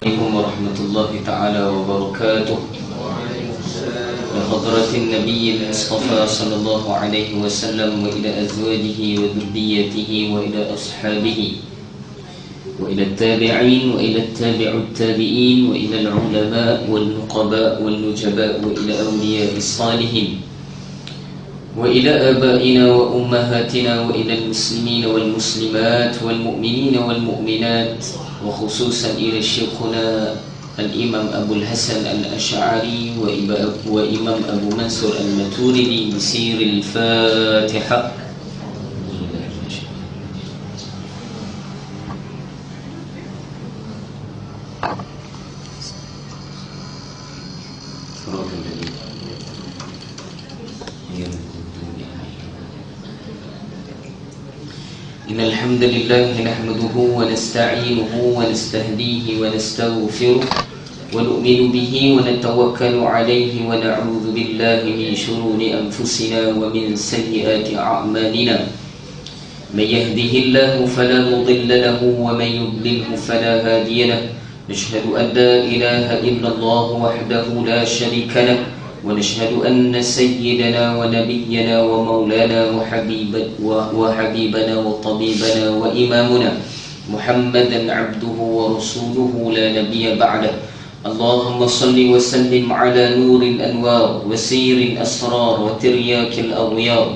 عليكم ورحمة الله تعالى وبركاته. لحضرة النبي المصطفى صلى الله عليه وسلم وإلى أزواجه وذريته وإلى أصحابه وإلى التابعين وإلى التابع التابعين وإلى العلماء والنقباء والنجباء وإلى أولياء الصالحين وإلى آبائنا وأمهاتنا وإلى المسلمين والمسلمات والمؤمنين والمؤمنات، وخصوصا إلى شيخنا الإمام أبو الحسن الأشعري وإمام أبو منصور الماتريدي بسير الفاتحة. إن الحمد لله نحمده ونستعينه ونستهديه ونستغفره ونؤمن به ونتوكل عليه ونعوذ بالله من شرور أنفسنا ومن سيئات أعمالنا. من يهده الله فلا مضل له ومن يضلله فلا هادي له. نشهد أن لا إله إلا الله وحده لا شريك له، ونشهد أن سيدنا ونبينا ومولانا وحبيبنا وطبيبنا وإمامنا محمدا عبده ورسوله لا نبي بعده. اللهم صل وسلم على نور الأنوار وسير الأسرار وترياك الأغيار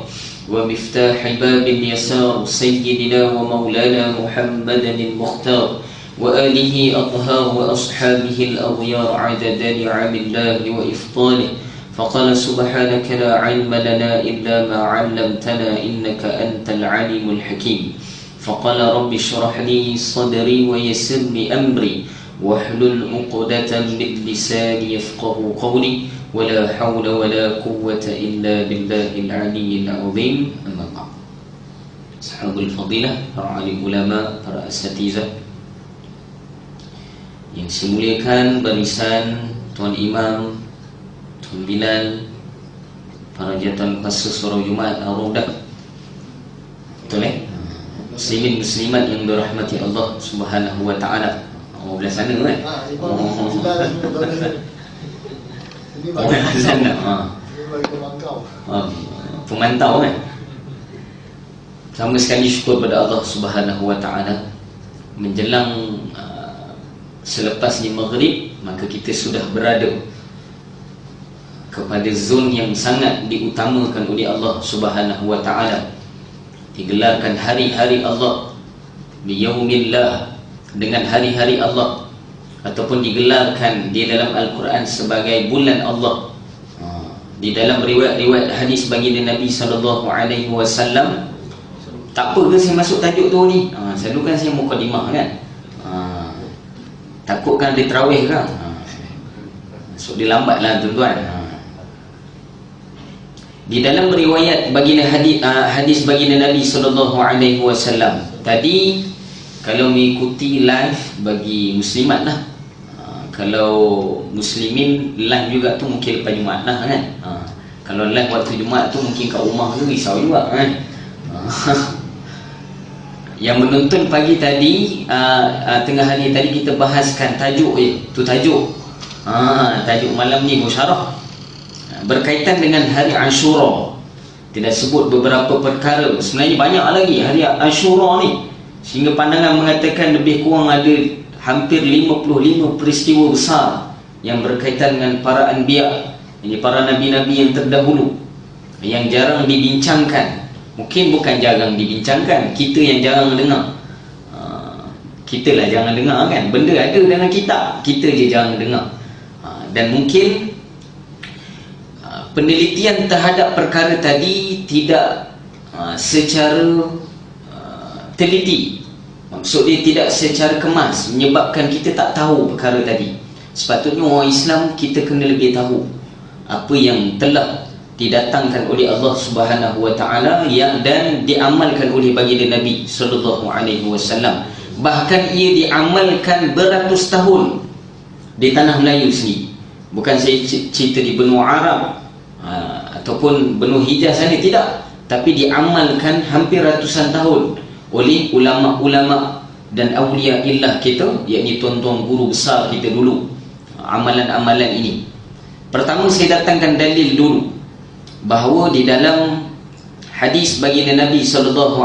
ومفتاح باب اليسار سيدنا ومولانا محمدا المختار وآله أطهار وأصحابه الأغيار عدد نعم الله وإفضاله. فقال سبحانك لا علم لنا إلا ما علمتنا إنك أنت العليم الحكيم. فقال رب اشرح لي صدري ويسر لي أمري واحلل عقدة من لساني يفقه قولي ولا حول ولا قوة إلا بالله العلي العظيم. أما بعد. Ashabul fadilah, para alim ulama, para asatizah yang saya muliakan, barisan Tuan Imam, Tuan Bilal, para jatuh kuasa surau Jumaat Al-Raudah, betul muslimin muslimat yang dirahmati Allah Subhanahu wa taala. Oh, belah sana kan? Sana. Pemantau kan? Sama sekali syukur pada Allah Subhanahu wa taala. Menjelang selepasnya maghrib, maka kita sudah berada kepada zon yang sangat diutamakan oleh Allah Subhanahu wa taala. Digelarkan hari-hari Allah, biyaumillah, dengan hari-hari Allah, ataupun digelarkan di dalam Al-Quran sebagai bulan Allah. Di dalam riwayat-riwayat hadis baginda Nabi SAW, tak apa ke saya masuk tajuk tu ni? Selalu kan saya mukadimah kan? Takutkan dia terawih kan? So dia lambat lah tuan-tuan. Di dalam riwayat baginda hadis baginda Nabi SAW tadi, kalau mengikuti live bagi muslimat lah, kalau muslimin live juga tu mungkin lepas Jumaat lah kan. Kalau live waktu Jumaat tu mungkin kat rumah tu risau juga kan. Yang menonton pagi tadi, tengah hari tadi kita bahaskan tajuk tu tajuk tajuk malam ni musyarah berkaitan dengan hari Ashura. Tidak sebut beberapa perkara, sebenarnya banyak lagi hari Ashura ni, sehingga pandangan mengatakan lebih kurang ada hampir 55 peristiwa besar yang berkaitan dengan para anbiya, ini para nabi-nabi yang terdahulu, yang jarang dibincangkan. Mungkin bukan jarang dibincangkan, kita yang jarang dengar. Kita lah jarang dengar kan. Benda ada dalam kitab, kita je jarang dengar. Dan mungkin penelitian terhadap perkara tadi tidak secara teliti, maksud dia tidak secara kemas, menyebabkan kita tak tahu perkara tadi. Sepatutnya orang Islam kita kena lebih tahu apa yang telah didatangkan oleh Allah Subhanahu wa taala yang dan diamalkan oleh baginda Nabi sallallahu alaihi wasallam. Bahkan ia diamalkan beratus tahun di tanah Melayu sendiri. Bukan saya cerita di benua Arab ataupun benua Hijaz sana, tidak, tapi diamalkan hampir ratusan tahun oleh ulama-ulama dan awliya illah kita, yakni tuan-tuan guru besar kita dulu, amalan-amalan ini. Pertama saya datangkan dalil dulu bahawa di dalam hadis baginda Nabi SAW,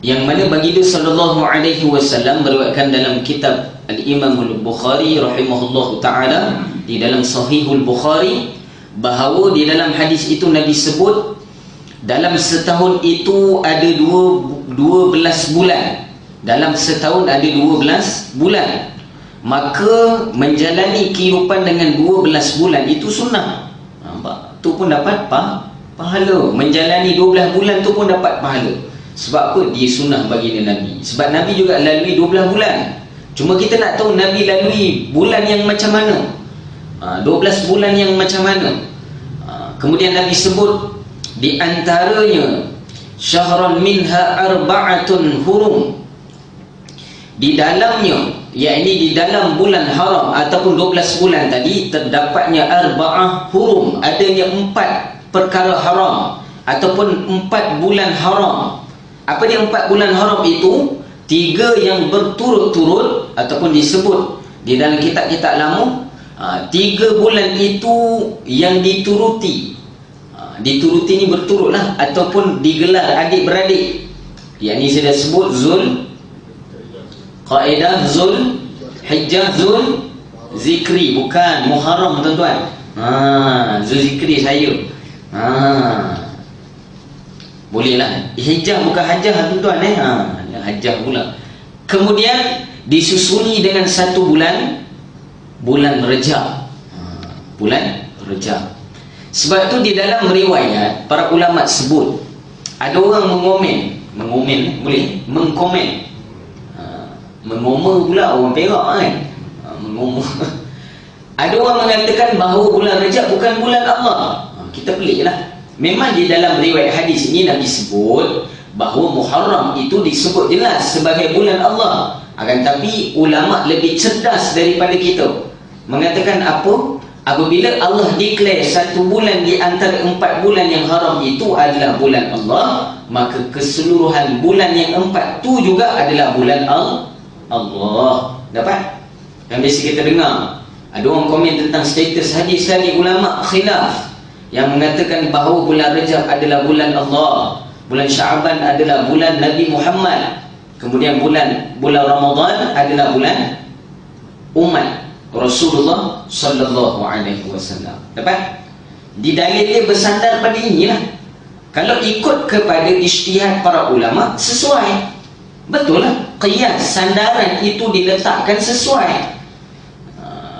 yang mana baginda SAW meriwayatkan dalam kitab Al-Imam Al-Bukhari rahimahullahu ta'ala, di dalam Sahihul Bukhari, bahawa di dalam hadis itu Nabi sebut dalam setahun itu ada 12 bulan. Dalam setahun ada 12 bulan. Maka menjalani kehidupan dengan 12 bulan itu sunnah. Nampak? Tu pun dapat pahala. Menjalani 12 bulan tu pun dapat pahala. Sebab apa? Dia sunnah baginda Nabi. Sebab Nabi juga lalui 12 bulan. Cuma kita nak tahu Nabi lalui bulan yang macam mana, 12 bulan yang macam mana. Kemudian Nabi sebut di antaranya syahran minha arba'atun hurum. Di dalamnya, yakni di dalam bulan haram ataupun 12 bulan tadi, terdapatnya arba'ah hurum, adanya 4 perkara haram ataupun 4 bulan haram. Apa dia 4 bulan haram itu? 3 yang berturut-turut ataupun disebut di dalam kitab-kitab lama, 3 bulan itu yang dituruti. Dituruti ni berturutlah ataupun digelar adik-beradik. Yang ni saya dah sebut Zul Qaidah, Zul Hijjah, Zul Zikri, bukan Muharram tuan-tuan. Zul Zikri saya. Bolehlah. Hijjah bukan Hajjah tuan-tuan Hajjah pula. Kemudian disusuli dengan 1 bulan, bulan Rejab. Bulan Rejab. Sebab tu di dalam riwayat para ulama sebut, ada orang mengomen boleh mengkomen, mengoma pula orang Perak kan, mengoma. Ada orang mengatakan bahawa bulan Rejab bukan bulan Allah. Kita peliklah. Memang di dalam riwayat hadis ini Nabi sebut bahawa Muharram itu disebut jelas sebagai bulan Allah. Akan tapi ulama lebih cerdas daripada kita, mengatakan apa? Apabila Allah declare 1 bulan di antara 4 bulan yang haram itu adalah bulan Allah, maka keseluruhan bulan yang 4 tu juga adalah bulan Allah. Dapat? Yang biasa kita dengar, ada orang komen tentang status hadis tadi, ulama khilaf, yang mengatakan bahawa bulan Rajab adalah bulan Allah, bulan Syaban adalah bulan Nabi Muhammad, kemudian bulan Ramadan adalah bulan umat Rasulullah sallallahu alaihi wasallam. Dapat? Di dalil dia bersandar pada inilah. Kalau ikut kepada ijtihad para ulama, sesuai. Betul lah. Qiyas, sandaran itu diletakkan sesuai.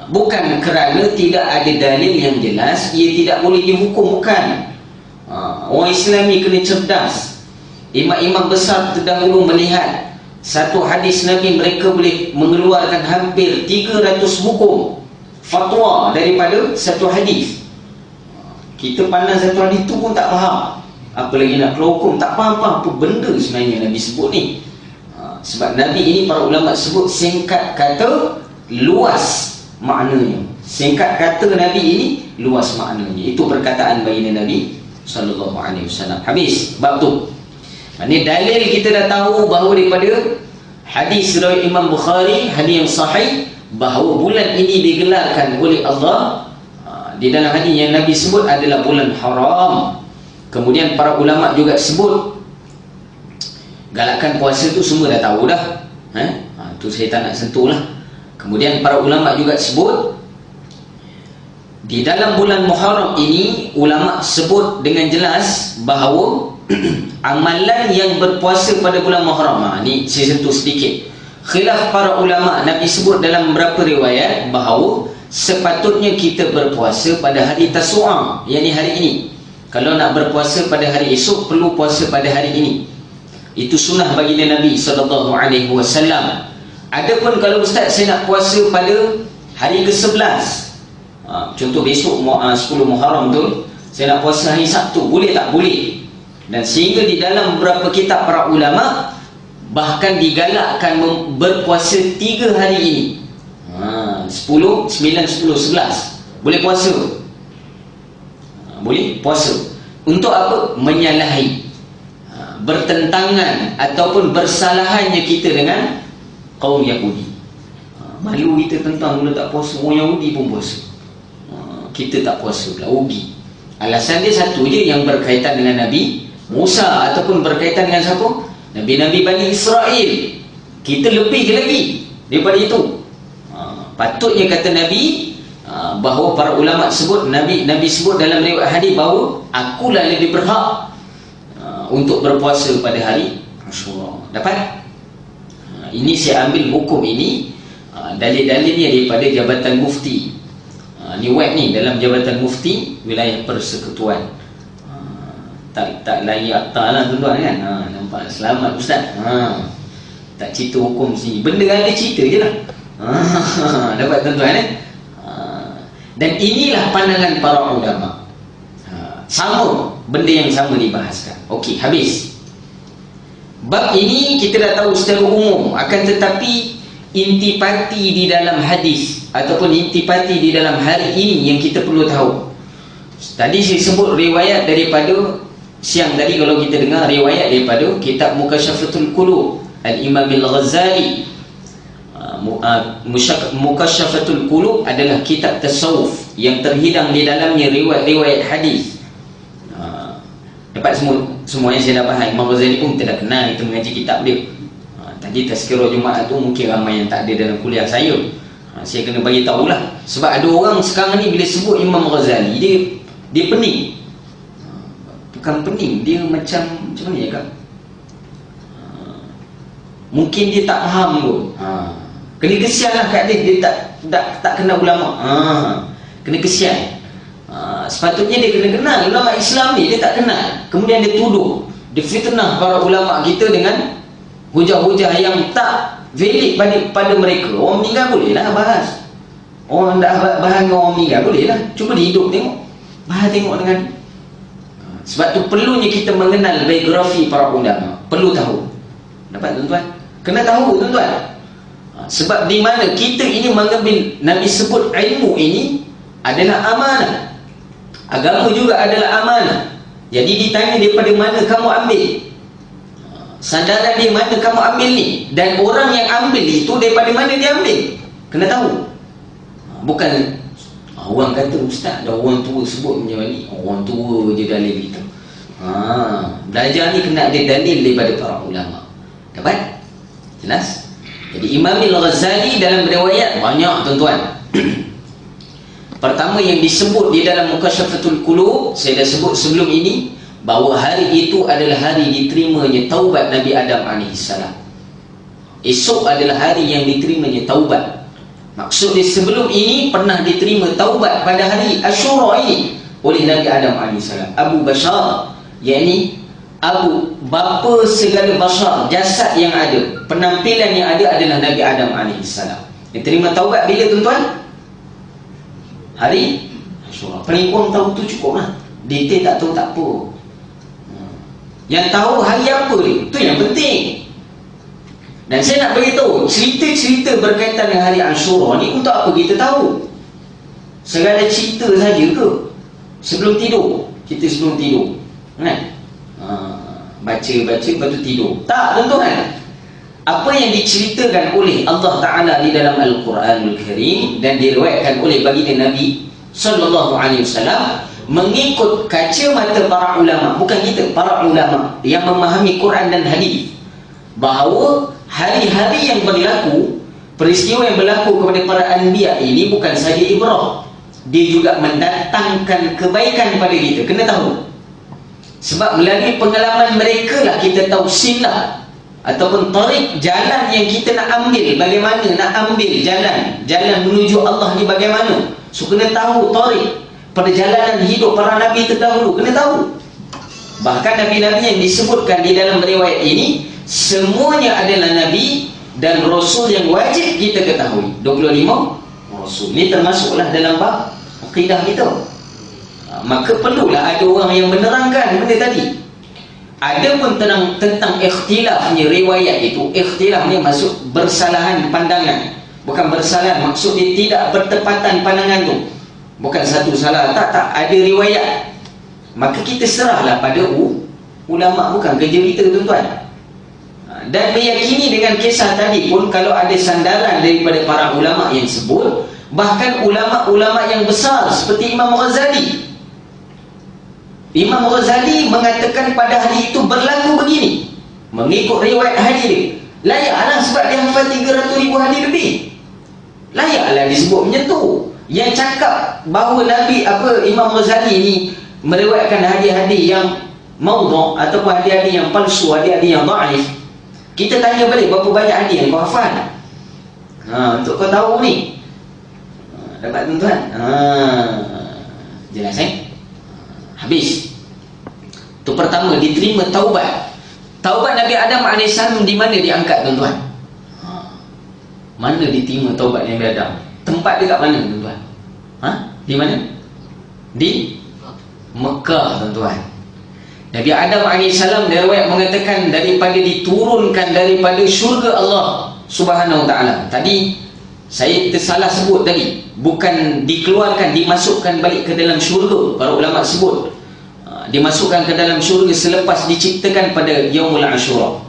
Bukan kerana tidak ada dalil yang jelas ia tidak boleh dihukum, bukan. Orang Islami kena cerdas. Imam-imam besar terdahulu melihat satu hadis Nabi, mereka boleh mengeluarkan hampir 300 hukum fatwa daripada satu hadis. Kita pandang satu hadis tu pun tak faham, apa lagi nak keluar hukum, tak faham apa benda sebenarnya Nabi sebut ni. Sebab Nabi ini para ulama sebut singkat kata luas maknanya. Singkat kata Nabi ini luas maknanya. Itu perkataan baginda Nabi sallallahu alaihi wasallam. Habis bab tu. Ini dalil kita dah tahu bahawa daripada hadis riwayat Imam Bukhari, hadis yang sahih, bahawa bulan ini digelarkan oleh Allah. Di dalam hadis yang Nabi sebut adalah bulan haram. Kemudian para ulama juga sebut galakan puasa tu semua dah tahu dah. Tu saya tak nak sentuh lah. Kemudian para ulama juga sebut di dalam bulan Muharram ini, ulama sebut dengan jelas bahawa amalan yang berpuasa pada bulan Muharram, ni saya sentuh sedikit. Khilaf para ulama, Nabi sebut dalam beberapa riwayat bahawa sepatutnya kita berpuasa pada hari Tasu'a, yakni hari ini. Kalau nak berpuasa pada hari esok, perlu puasa pada hari ini. Itu sunnah baginda Nabi SAW. Adapun kalau ustaz saya nak puasa pada hari ke-11, contoh besok 10 Muharram tu, saya nak puasa hari Sabtu, boleh tak? Boleh. Dan sehingga di dalam beberapa kitab para ulama bahkan digalakkan berpuasa 3 hari ini. 10, 9, 10, 11 boleh puasa. Boleh puasa. Untuk apa? Menyalahi, bertentangan ataupun bersalahannya kita dengan kaum Yahudi. Malu kita tentang mula tak puasa, orang Yahudi pun puasa, kita tak puasa pula, rugi. Alasan dia satu je, yang berkaitan dengan Nabi Musa ataupun berkaitan dengan siapa? Nabi-Nabi Bani Israel. Kita lebih lagi daripada itu. Patutnya kata Nabi, bahawa para ulama sebut, Nabi sebut dalam riwayat hadis bahawa akulah lebih berhak untuk berpuasa pada hari Ashura. Dapat? Ini saya ambil hukum ini, dalil-dalilnya daripada Jabatan Mufti. Ni web ni, dalam Jabatan Mufti Wilayah Persekutuan. Tak layak tak lah tuan-tuan kan. Nampak? Selamat Ustaz. Tak cerita hukum sini, benda ada cerita je lah. Dapat tuan-tuan eh? Dan inilah pandangan para ulama. Sama, benda yang sama dibahaskan. Okey, habis. Bab ini kita dah tahu secara umum, akan tetapi intipati di dalam hadis ataupun intipati di dalam hari ini yang kita perlu tahu. Tadi saya sebut riwayat daripada siang tadi, kalau kita dengar riwayat daripada kitab Mukasyafatul Qulub Al-Imam Al-Ghazali. Mukasyafatul Qulub adalah kitab tasawuf yang terhidang di dalamnya riwayat-riwayat hadis. Dapat semua yang saya dah bahas. Imam Ghazali pun kita dah kenal, kita mengaji kitab dia. Tadi Tazkirah Jumaat tu mungkin ramai yang tak ada dalam kuliah saya. Saya kena bagi tahulah. Sebab ada orang sekarang ni bila sebut Imam Ghazali, dia pening. Bukan pening, dia macam mana ya kak? Mungkin dia tak faham pun. Kena kesian lah kat dia tak kenal ulama. Kena kesian. Sepatutnya dia kena kenal ulama Islam ni, dia tak kenal. Kemudian dia tuduh, dia fitnah para ulama kita dengan hujah-hujah yang tak valid pada mereka. Orang meninggal boleh lah bahas. Orang dah bahas dengan orang meninggal boleh lah. Cuba dia hidup tengok, bahas tengok dengan. Sebab tu perlunya kita mengenal biografi para ulama. Perlu tahu. Dapat tuan-tuan? Kena tahu tuan-tuan. Sebab di mana kita ini mengambil, Nabi sebut ilmu ini adalah amanah. Agama juga adalah amanah. Jadi ditanya daripada mana kamu ambil, sandaran di mana kamu ambil ni, dan orang yang ambil itu daripada mana dia ambil. Kena tahu. Bukan orang kata ustaz dah orang tua sebut macam ni, orang tua je dalil kita. Belajar ni kena ada dalil daripada para ulama. Dapat? Jelas? Jadi Imam Al-Ghazali dalam riwayat banyak tuan-tuan. Pertama yang disebut di dalam Mukasyafatul Qulub, saya dah sebut sebelum ini, bahawa hari itu adalah hari diterimanya taubat Nabi Adam AS. Esok adalah hari yang diterimanya taubat. Maksud dia sebelum ini pernah diterima taubat pada hari Ashura ini oleh Nabi Adam AS. Abu Bashar, yakni Abu, bapa segala bashar, jasad yang ada, penampilan yang ada adalah Nabi Adam AS. Diterima taubat bila tuan-tuan? Hari Ashura. Paling tahu tu cukup lah. Detail tak tahu tak apa. Yang tahu hari apa ni, tu yang penting. Dan saya nak beritahu, cerita-cerita berkaitan dengan hari Ashura ni untuk apa kita tahu? Segala cerita saja ke? Sebelum tidur, kita sebelum tidur kan? Baca-baca lepas tu tidur. Tak tuan-tuan. Apa yang diceritakan oleh Allah Ta'ala di dalam Al-Quranul Karim dan diriwayatkan oleh baginda Nabi SAW mengikut kacamata para ulama, bukan kita, para ulama yang memahami Quran dan hadis, bahawa hari-hari yang berlaku, peristiwa yang berlaku kepada para anbiya ini bukan sahaja ibrah, dia juga mendatangkan kebaikan pada kita. Kena tahu. Sebab melalui pengalaman mereka lah kita tahu silah ataupun tarik, jalan yang kita nak ambil, bagaimana nak ambil jalan menuju Allah ni bagaimana. So kena tahu tarik perjalanan hidup para nabi terdahulu, kena tahu. Bahkan nabi-nabi yang disebutkan di dalam riwayat ini semuanya adalah nabi dan rasul yang wajib kita ketahui. 25 rasul ni termasuklah dalam bab akidah kita. Maka perlulah ada orang yang menerangkan benda tadi. Ada pun tentang ikhtilafnya riwayat itu. Ikhtilafnya maksud bersalahan pandangan, bukan bersalah, maksud dia tidak bertepatan pandangan tu. Bukan satu salah, tak, ada riwayat maka kita serahlah pada ulama, bukan kerja kita, tuan-tuan. Dan meyakini dengan kisah tadi pun, kalau ada sandaran daripada para ulama yang sebut, bahkan ulama-ulama yang besar seperti Imam Ghazali. Imam Ghazali mengatakan pada hari itu berlaku begini, mengikut riwayat hadis dia. Layaklah sebab dia hafal 300,000 hadis lebih. Layaklah disebut macam tu. Yang cakap bahawa Nabi Imam Ghazali ni meriwayatkan hadis-hadis yang maudhu' ataupun hadis-hadis yang palsu, hadis-hadis yang dhaif, kita tanya balik berapa banyak hadis yang kau hafal. Untuk kau tahu ni. Dapat, tuan-tuan? Jelas habis. Itu pertama, diterima taubat. Taubat Nabi Adam AS di mana diangkat, tuan-tuan? Mana diterima taubat Nabi Adam? Tempat dekat mana, tuan-tuan? Di mana? Di Mekah, tuan-tuan. Nabi Adam AS riwayat mengatakan daripada diturunkan daripada syurga Allah Subhanahu Wa Taala. Tadi saya tersalah sebut tadi, bukan dikeluarkan, dimasukkan balik ke dalam syurga. Para ulama sebut dimasukkan ke dalam syurga selepas diciptakan pada Yaumul Ashura.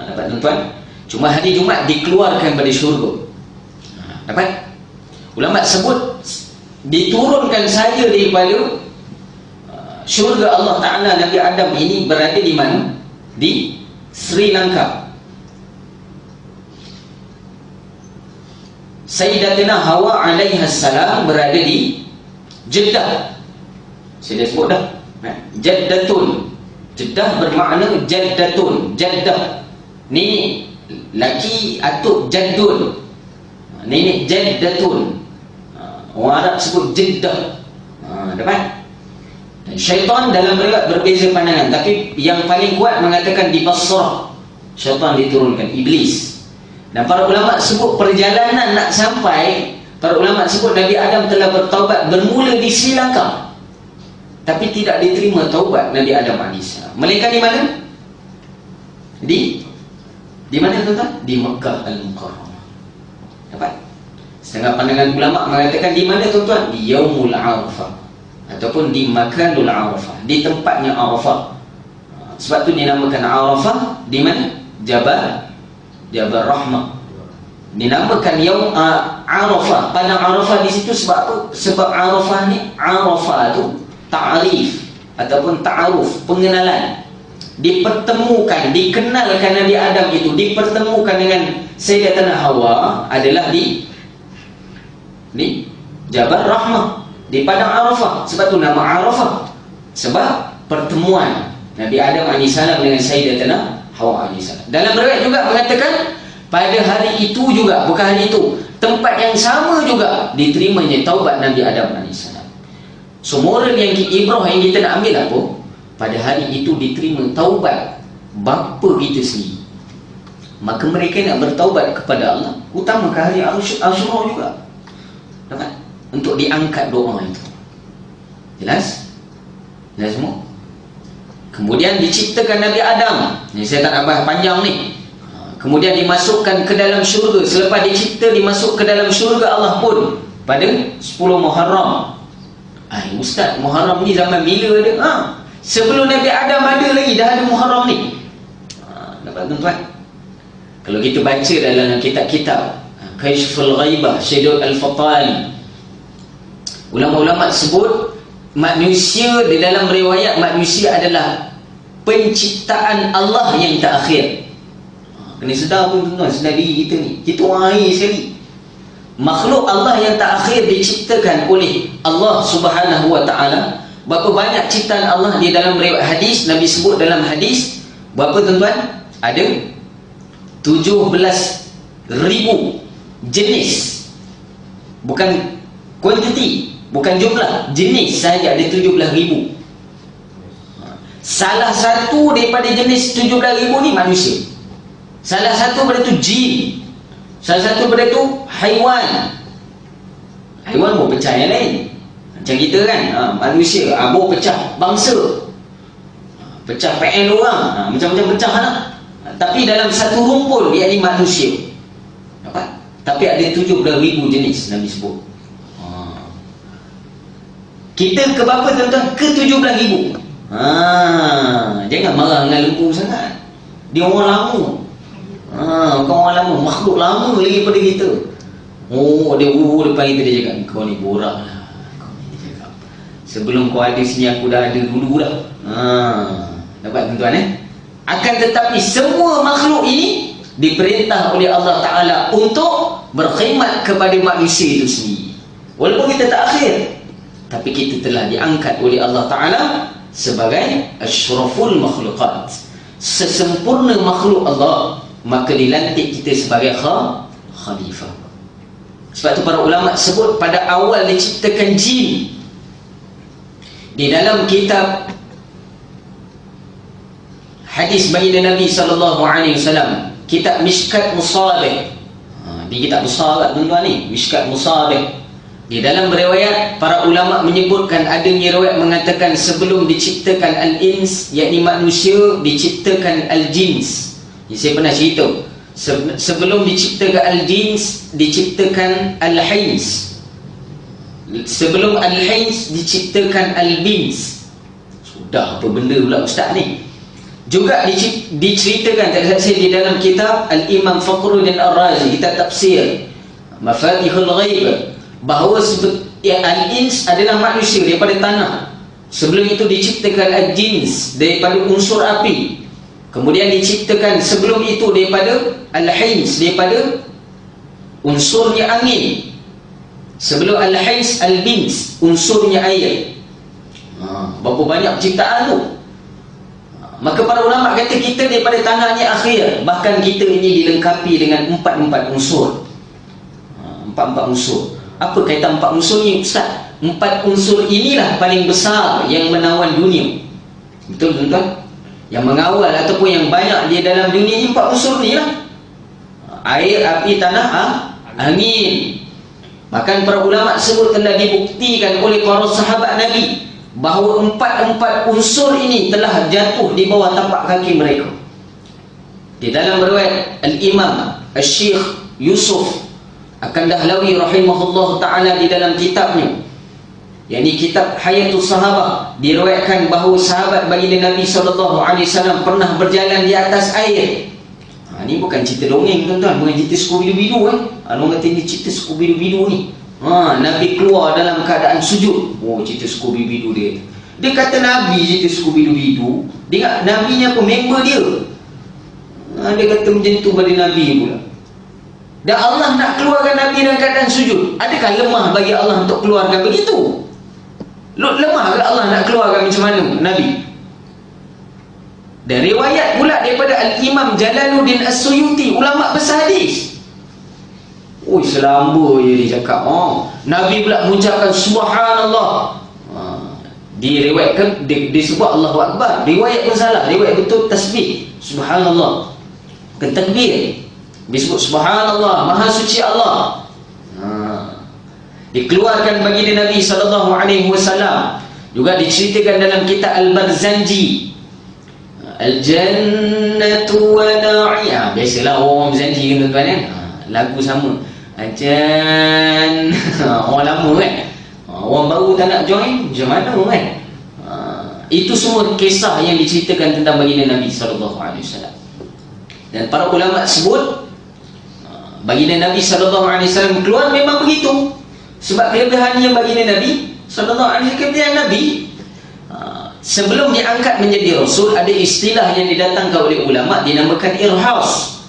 Dapat, tuan-tuan? Cuma hari Jumaat dikeluarkan pada syurga. Dapat? Ulama sebut diturunkan saja daripada syurga Allah Ta'ala. Nabi Adam ini berada di mana? Di Sri Lanka. Sayyidatina Hawa alaihissalam berada di Jeddah. Saya dah sebut dah. Jaddatun. Jeddah bermakna Jaddatun. Jeddah ni laki atuk Jaddun. Nenek Jaddatun. Orang Arab sebut Jeddah. Dapat? Dan syaitan dalam riwayat berbeza pandangan, tapi yang paling kuat mengatakan di Basrah syaitan diturunkan, iblis. Dan para ulama sebut perjalanan nak sampai, para ulama sebut Nabi Adam telah bertaubat bermula di Sri Lanka, tapi tidak diterima taubat Nabi Adam AS. Melainkan di mana? Di mana, tuan-tuan? Di Mekah Al-Mukarramah. Dapat? Setengah pandangan ulama mengatakan di mana, tuan-tuan? Di Yaumul Arafah, ataupun di Makanul Arafah, di tempatnya Arafah. Sebab tu dinamakan Arafah. Di mana? Jabal Rahmah. Dinamakan Yaum Arafah, padang Arafah di situ. Sebab apa? Sebab Arafah ni, Arafah tu ta'arif ataupun ta'aruf, pengenalan. Dipertemukan, dikenalkan Nabi Adam itu, dipertemukan dengan Sayyidatina Hawa adalah di Jabal Rahmah, di padang Arafah. Sebab tu nama Arafah, sebab pertemuan Nabi Adam AS dengan Sayyidatina Hawa AS. Dalam riwayat juga mengatakan pada hari itu juga, bukan hari itu, tempat yang sama juga diterimanya taubat Nabi Adam AS. So moral yang ibrah yang kita nak ambil apa? Pada hari itu diterima taubat bapa kita sendiri. Maka mereka nak bertaubat kepada Allah, utamakan hari Ashura juga. Dapat? Untuk diangkat doa itu. Jelas? Jelas semua? Kemudian diciptakan Nabi Adam. Ni saya tak nak bahas panjang ni. Kemudian dimasukkan ke dalam syurga. Selepas dicipta, dimasuk ke dalam syurga Allah pun pada 10 Muharram. Ustaz, Muharram ni zaman bila ada? Sebelum Nabi Adam ada lagi dah ada Muharram ni. Dapat, tuan-tuan? Kalau kita baca dalam kitab-kitab Kashful Ghaibah Syed Al-Fatali, ulama-ulama sebut manusia, di dalam riwayat manusia adalah penciptaan Allah yang terakhir. Kena sedar pun, tuan-tuan, sedar diri kita ni. Kita orang akhir sekali. Makhluk Allah yang terakhir diciptakan oleh Allah Subhanahu Wa Taala. Berapa banyak ciptaan Allah di dalam riwayat hadis, Nabi sebut dalam hadis, berapa, tuan-tuan? Ada 17,000 jenis. Bukan kuantiti, bukan jumlah, jenis sahaja ada 17,000. Salah satu daripada jenis 17,000 ni manusia. Salah satu pada tu jin. Salah satu pada tu haiwan. Haiwan pun pecah yang lain. Macam kita kan, manusia, baru pecah bangsa, pecah PN orang, macam-macam pecah lah. Tapi dalam satu rumpun dia ni manusia. Dapat? Tapi ada 17,000 jenis Nabi sebut. Kita ke berapa tuan-tuan? Ke 17,000. Jangan marah dengan lembu sangat. Dia orang lama. Bukan orang lama, makhluk lama lagi pada kita. Depan kita dia cakap, kau ni borak lah. Sebelum kau ada sini aku dah ada dulu dah. Dapat tuan-tuan Akan tetapi semua makhluk ini diperintah oleh Allah Ta'ala untuk berkhidmat kepada manusia itu sendiri. Walaupun kita tak akhir, tapi kita telah diangkat oleh Allah Ta'ala sebagai asyraful makhlukat, sesempurna makhluk Allah. Maka dilantik kita sebagai khalifah. Sebab tu para ulama sebut pada awal diciptakan jin. Di dalam kitab hadis baginda Nabi SAW, kitab Mishkat Musabih. Di kitab besar tuan-tuan ni, Mishkat Musabih. Di dalam riwayat, para ulama menyebutkan adanya riwayat mengatakan sebelum diciptakan al-ins, yakni manusia, diciptakan al-jins. Saya pernah cerita, sebelum diciptakan al-jins, diciptakan al-hins. Sebelum al-hins, diciptakan al-bins. Sudah apa benda pula ustaz ni? Juga diceritakan saya di dalam kitab Al-Imam Fakhruddin Ar-Razi, kitab tafsir Mafatihul Ghaib, bahawa al-ins adalah manusia daripada tanah. Sebelum itu diciptakan al-jins daripada unsur api. Kemudian diciptakan sebelum itu daripada al-hins, daripada unsurnya angin. Sebelum al-hins, al-bins, unsurnya air. Berapa banyak penciptaan tu. Maka para ulama kata kita daripada tanah ni akhir. Bahkan kita ini dilengkapi dengan empat unsur. Empat unsur. Apa kaitan empat unsur ni ustaz? Empat unsur inilah paling besar yang menawan dunia. Betul tuan-tuan? Yang mengawal ataupun yang banyak di dalam dunia ni empat unsur ni lah. Air, api, tanah, angin. Bahkan para ulama sebut telah dibuktikan oleh para sahabat Nabi bahawa empat unsur ini telah jatuh di bawah tapak kaki mereka. Di dalam riwayat Al-Imam Al-Syekh Yusuf Al-Kandahlawi rahimahullah ta'ala di dalam kitabnya, yakni kitab Hayatul Sahabah, diriwayatkan bahawa sahabat baginda Nabi SAW pernah berjalan di atas air. Ini bukan cerita dongeng tuan-tuan, bukan cerita Scooby-Doo Orang kata ini cerita Scooby-Doo ni. Nabi keluar dalam keadaan sujud. Cerita Scooby-Doo dia. Dia kata Nabi cerita Scooby-Doo. Dia Nabi ni apa? Member dia. Dia kata macam tu pada Nabi pula. Dan Allah nak keluarkan Nabi dalam keadaan sujud. Adakah lemah bagi Allah untuk keluarkan begitu? Lemah ke Allah nak keluarkan macam mana Nabi? Dan riwayat pula daripada Al-Imam Jalaluddin As-Suyuti, ulama besar hadis. Selamba je dia cakap. Nabi pula mengucapkan Subhanallah. Diriwayatkan disebut Allahu Akbar. Riwayat pun salah. Riwayat betul tasbih Subhanallah, bukan takbir. Disebut Subhanallah, Maha Suci Allah. Dikeluarkan baginda Nabi SAW. Juga diceritakan dalam kitab Al-Barzanji, Al-Jannatu wa Na'iya. Biasalah orang Barzanji kan tuan-tuan kan. Lagu sama. Orang lama kan. Orang baru tak nak join, macam mana kan. Itu semua kisah yang diceritakan tentang baginda Nabi SAW. Dan para ulama sebut baginda Nabi SAW keluar memang begitu. Sebab kelebihan yang baginda Nabi SAW, kelebihan Nabi, sebelum diangkat menjadi Rasul, ada istilah yang didatangkan oleh ulama dinamakan irhas.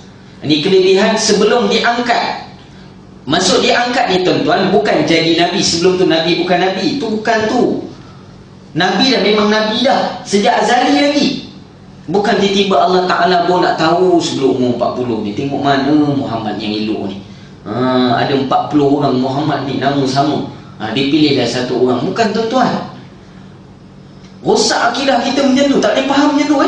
Ini kelebihan sebelum diangkat. Maksud diangkat ni tuan-tuan, bukan jadi Nabi. Sebelum tu Nabi bukan Nabi. Itu bukan tu. Nabi dah memang Nabi dah sejak azali lagi. Bukan tiba-tiba Allah Ta'ala pun nak tahu sebelum umur 40 ni, tengok mana Muhammad yang elok ni. Ada 40 orang Muhammad ni nama sama. Dipilih dah satu orang. Bukan tuan-tuan. Rosak akidah kita macam tu. Tak boleh faham macam tu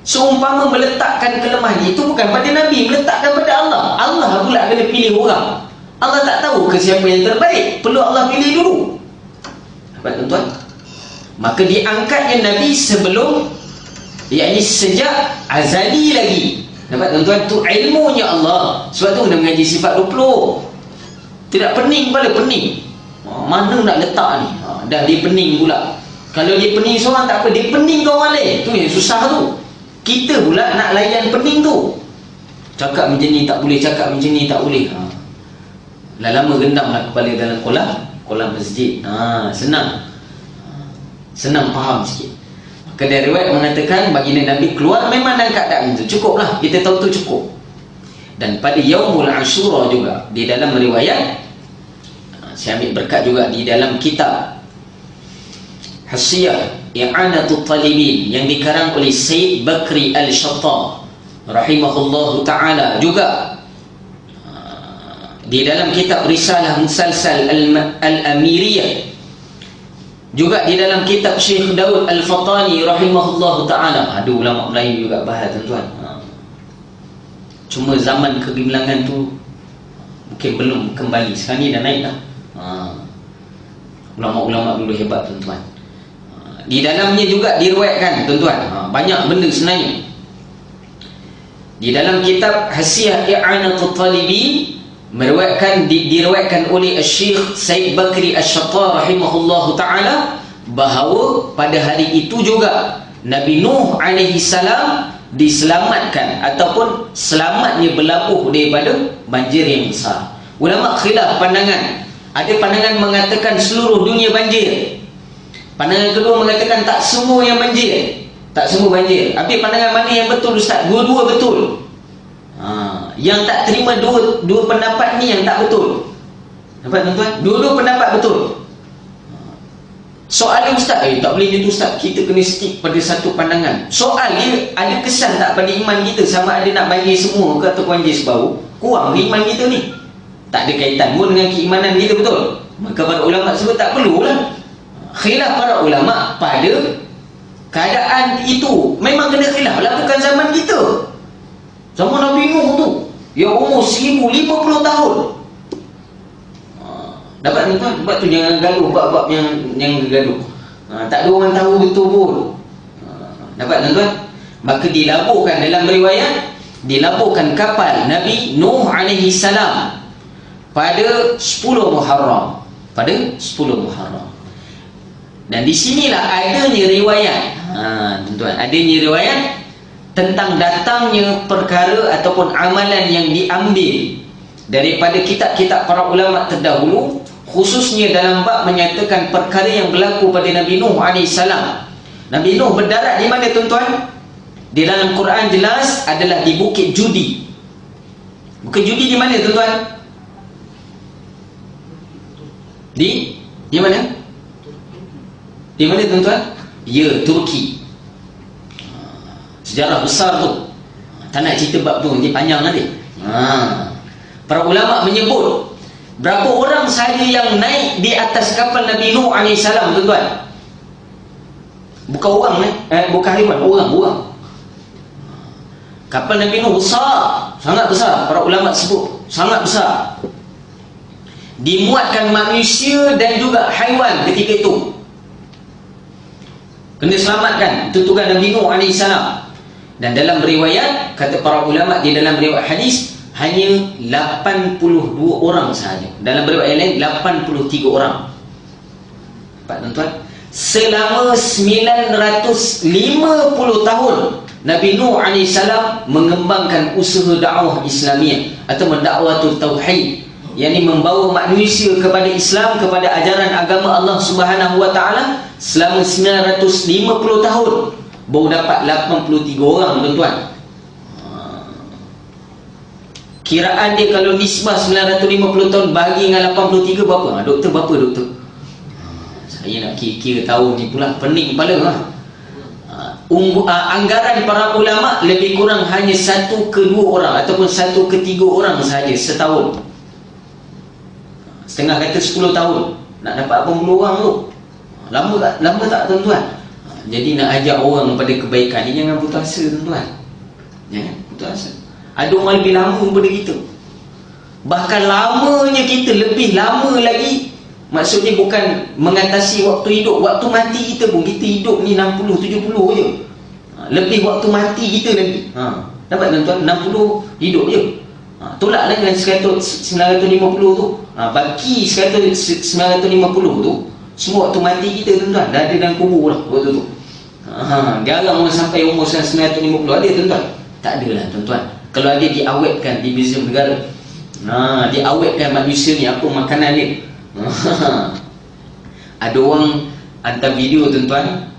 Seumpama meletakkan kelemahan itu bukan pada Nabi, meletakkan pada Allah. Allah pula kena pilih orang. Allah tak tahu ke siapa yang terbaik, perlu Allah pilih dulu. Dapat tuan-tuan? Maka diangkatnya Nabi sebelum, yakni sejak azali lagi. Dapat tuan-tuan? Tu ilmunya Allah. Sebab tu kena mengaji sifat 20. Tidak pening pada pening. Mana nak letak ni? Dah dia pening pula. Kalau dia pening seorang tak apa, dia pening ke orang lain, tu yang susah tu. Kita pula nak layan pening tu. Cakap macam ni tak boleh, cakap macam ni tak boleh. Lama gendamlah kepala dalam kolam masjid. Senang faham sikit. Kedai riwayat mengatakan baginda Nabi keluar memang dalam keadaan itu. Cukuplah, kita tahu tu cukup. Dan pada Yaumul Ashura juga, di dalam riwayat, saya ambil berkat juga di dalam kitab Hasiyah I'anatul Talibin yang dikarang oleh Sayyid Bakri Al-Shattar rahimahullahu ta'ala, juga di dalam kitab Risalah Musalsal Al-Amiriyah, juga di dalam kitab Syekh Daud Al-Fatani rahimahullahu ta'ala. Ada ulama Melayu juga bahas, tuan-tuan. Cuma zaman kegemilangan tu mungkin belum kembali. Sekarang ni dah naik dah. Ulama-ulama dulu hebat, tuan-tuan. Di dalamnya juga diriwayatkan, tuan-tuan, banyak benda sebenarnya. Di dalam kitab Hasiyah I'anatul Talibin diriwayatkan oleh Syekh Sayyid Bakri Al-Shattar rahimahullahu ta'ala bahawa pada hari itu juga Nabi Nuh alaihi salam diselamatkan ataupun selamatnya berlabuh daripada banjir yang besar. Ulama khilaf pandangan. Ada pandangan mengatakan seluruh dunia banjir. Pandangan kedua mengatakan tak semua yang banjir. Tak semua banjir. Habis pandangan mana yang betul, Ustaz? Dua-dua betul. Yang tak terima dua pendapat ni yang tak betul. Nampak, tuan-tuan? Dua-dua pendapat betul. Soal ni, Ustaz, tak boleh gitu, Ustaz. Kita kena stick pada satu pandangan. Soal ni ada kesan tak pada iman kita, sama ada nak banjir semua ke atau banjir sebaru? Kurang ke iman kita ni? Tak ada kaitan pun dengan keimanan kita, betul? Maka para ulama sebut tak perlulah. Khilaf para ulama pada keadaan itu memang kena khilaf lah, bukan zaman kita. Zaman Nabi Nuh tu yang umur 1050 tahun. Dapat, tuan-tuan? Sebab tu jangan gaduh bab-bab yang gaduh. Tak ada orang tahu betul pun. Dapat, tuan-tuan? Maka dilaburkan dalam riwayat, dilaburkan kapal Nabi Nuh alaihi salam pada 10 Muharram. Pada 10 Muharram. Dan di sinilah adanya riwayat, tuan-tuan, adanya riwayat tentang datangnya perkara ataupun amalan yang diambil daripada kitab-kitab para ulama terdahulu, khususnya dalam bab menyatakan perkara yang berlaku pada Nabi Nuh AS. Nabi Nuh berdarat di mana, tuan-tuan? Di dalam Quran jelas adalah di Bukit Judi. Bukit Judi di mana, tuan-tuan? Di mana? Di mana, tuan-tuan? Ya, Turki. Sejarah besar tu. Tak nak cerita bab tu, nanti panjang nanti. Para ulama menyebut berapa orang sahaja yang naik di atas kapal Nabi Nuh AS, tuan-tuan. Bukan orang, bukan haiwan, orang. Kapal Nabi Nuh besar, sangat besar. Para ulama sebut sangat besar. Dimuatkan manusia dan juga haiwan ketika itu. Kena selamatkan, tutukan Nabi Nuh AS. Dan dalam riwayat, kata para ulama di dalam riwayat hadis, hanya 82 orang sahaja. Dalam riwayat lain 83 orang. Nampak, tuan-tuan? Selama 950 tahun Nabi Nuh AS mengembangkan usaha dakwah Islamiah atau mendakwatul tauhid, yakni membawa manusia kepada Islam, kepada ajaran agama Allah Subhanahu wa taala selama 950 tahun. Baru dapat 83 orang, tuan-tuan. Kiraan dia kalau nisbah 950 tahun bagi dengan 83 berapa? Doktor, berapa, doktor? Saya nak kira tahun ni pula pening kepala. Anggaran para ulama lebih kurang hanya 1 ke 2 orang ataupun 1 ke 3 orang sahaja setahun. Setengah kata 10 tahun nak dapat 80 orang tu. Lama tak, tuan-tuan? Jadi nak ajak orang pada kebaikan ni jangan putus asa, tuan-tuan. Jangan putus asa. Ada orang lebih lama daripada kita. Bahkan lamanya kita, lebih lama lagi. Maksudnya bukan mengatasi waktu hidup, waktu mati kita pun, kita hidup ni 60-70 je. Lebih waktu mati kita lagi. Dapat, tuan-tuan? 60 hidup je. Tolaklah dengan 950 tu. Baki 950 tu, semua waktu mati kita tuan-tuan dah ada dalam kubur lah waktu tu. Jarang orang sampai umur 950 ada tuan-tuan. Tak ada lah tuan-tuan. Kalau ada diawetkan di muzium negara. Diawetkan manusia ni apa makanan dia. Ada orang hantar video tuan-tuan.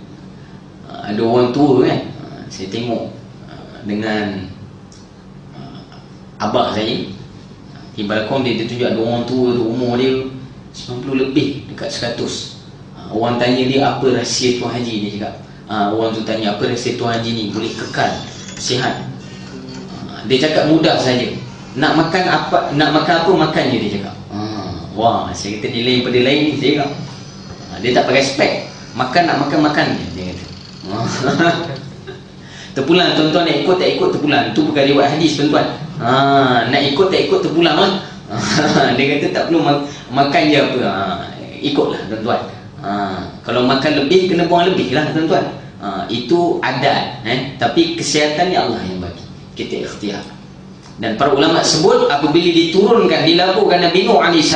Ada orang tua kan. Saya tengok dengan abang saya di balkon dia tunjuk ada orang tua tu, umur dia 90 lebih dekat 100. Orang tanya dia apa rahsia Tuan Haji, dia cakap orang tu tanya apa rahsia Tuan Haji ni boleh kekal sihat. Dia cakap mudah saja, nak makan apa makan je, dia cakap. Wah, saya kata nilai daripada lain ni, saya cakap. Dia tak pakai spek, makan nak makan je, dia kata. Terpulang tuan-tuan, nak ikut tak ikut terpulang. Tu bukan riwayat hadis tuan-tuan. Nak ikut tak ikut terpulang lah. Dia kata tak perlu makan je apa. Ikutlah tuan-tuan. Kalau makan lebih kena buang lebih lah tuan-tuan. Itu adat. Tapi kesihatan ni Allah yang bagi. Kita ikhtiar. Dan para ulama sebut apabila diturunkan, dilakukan Nabi Nuh AS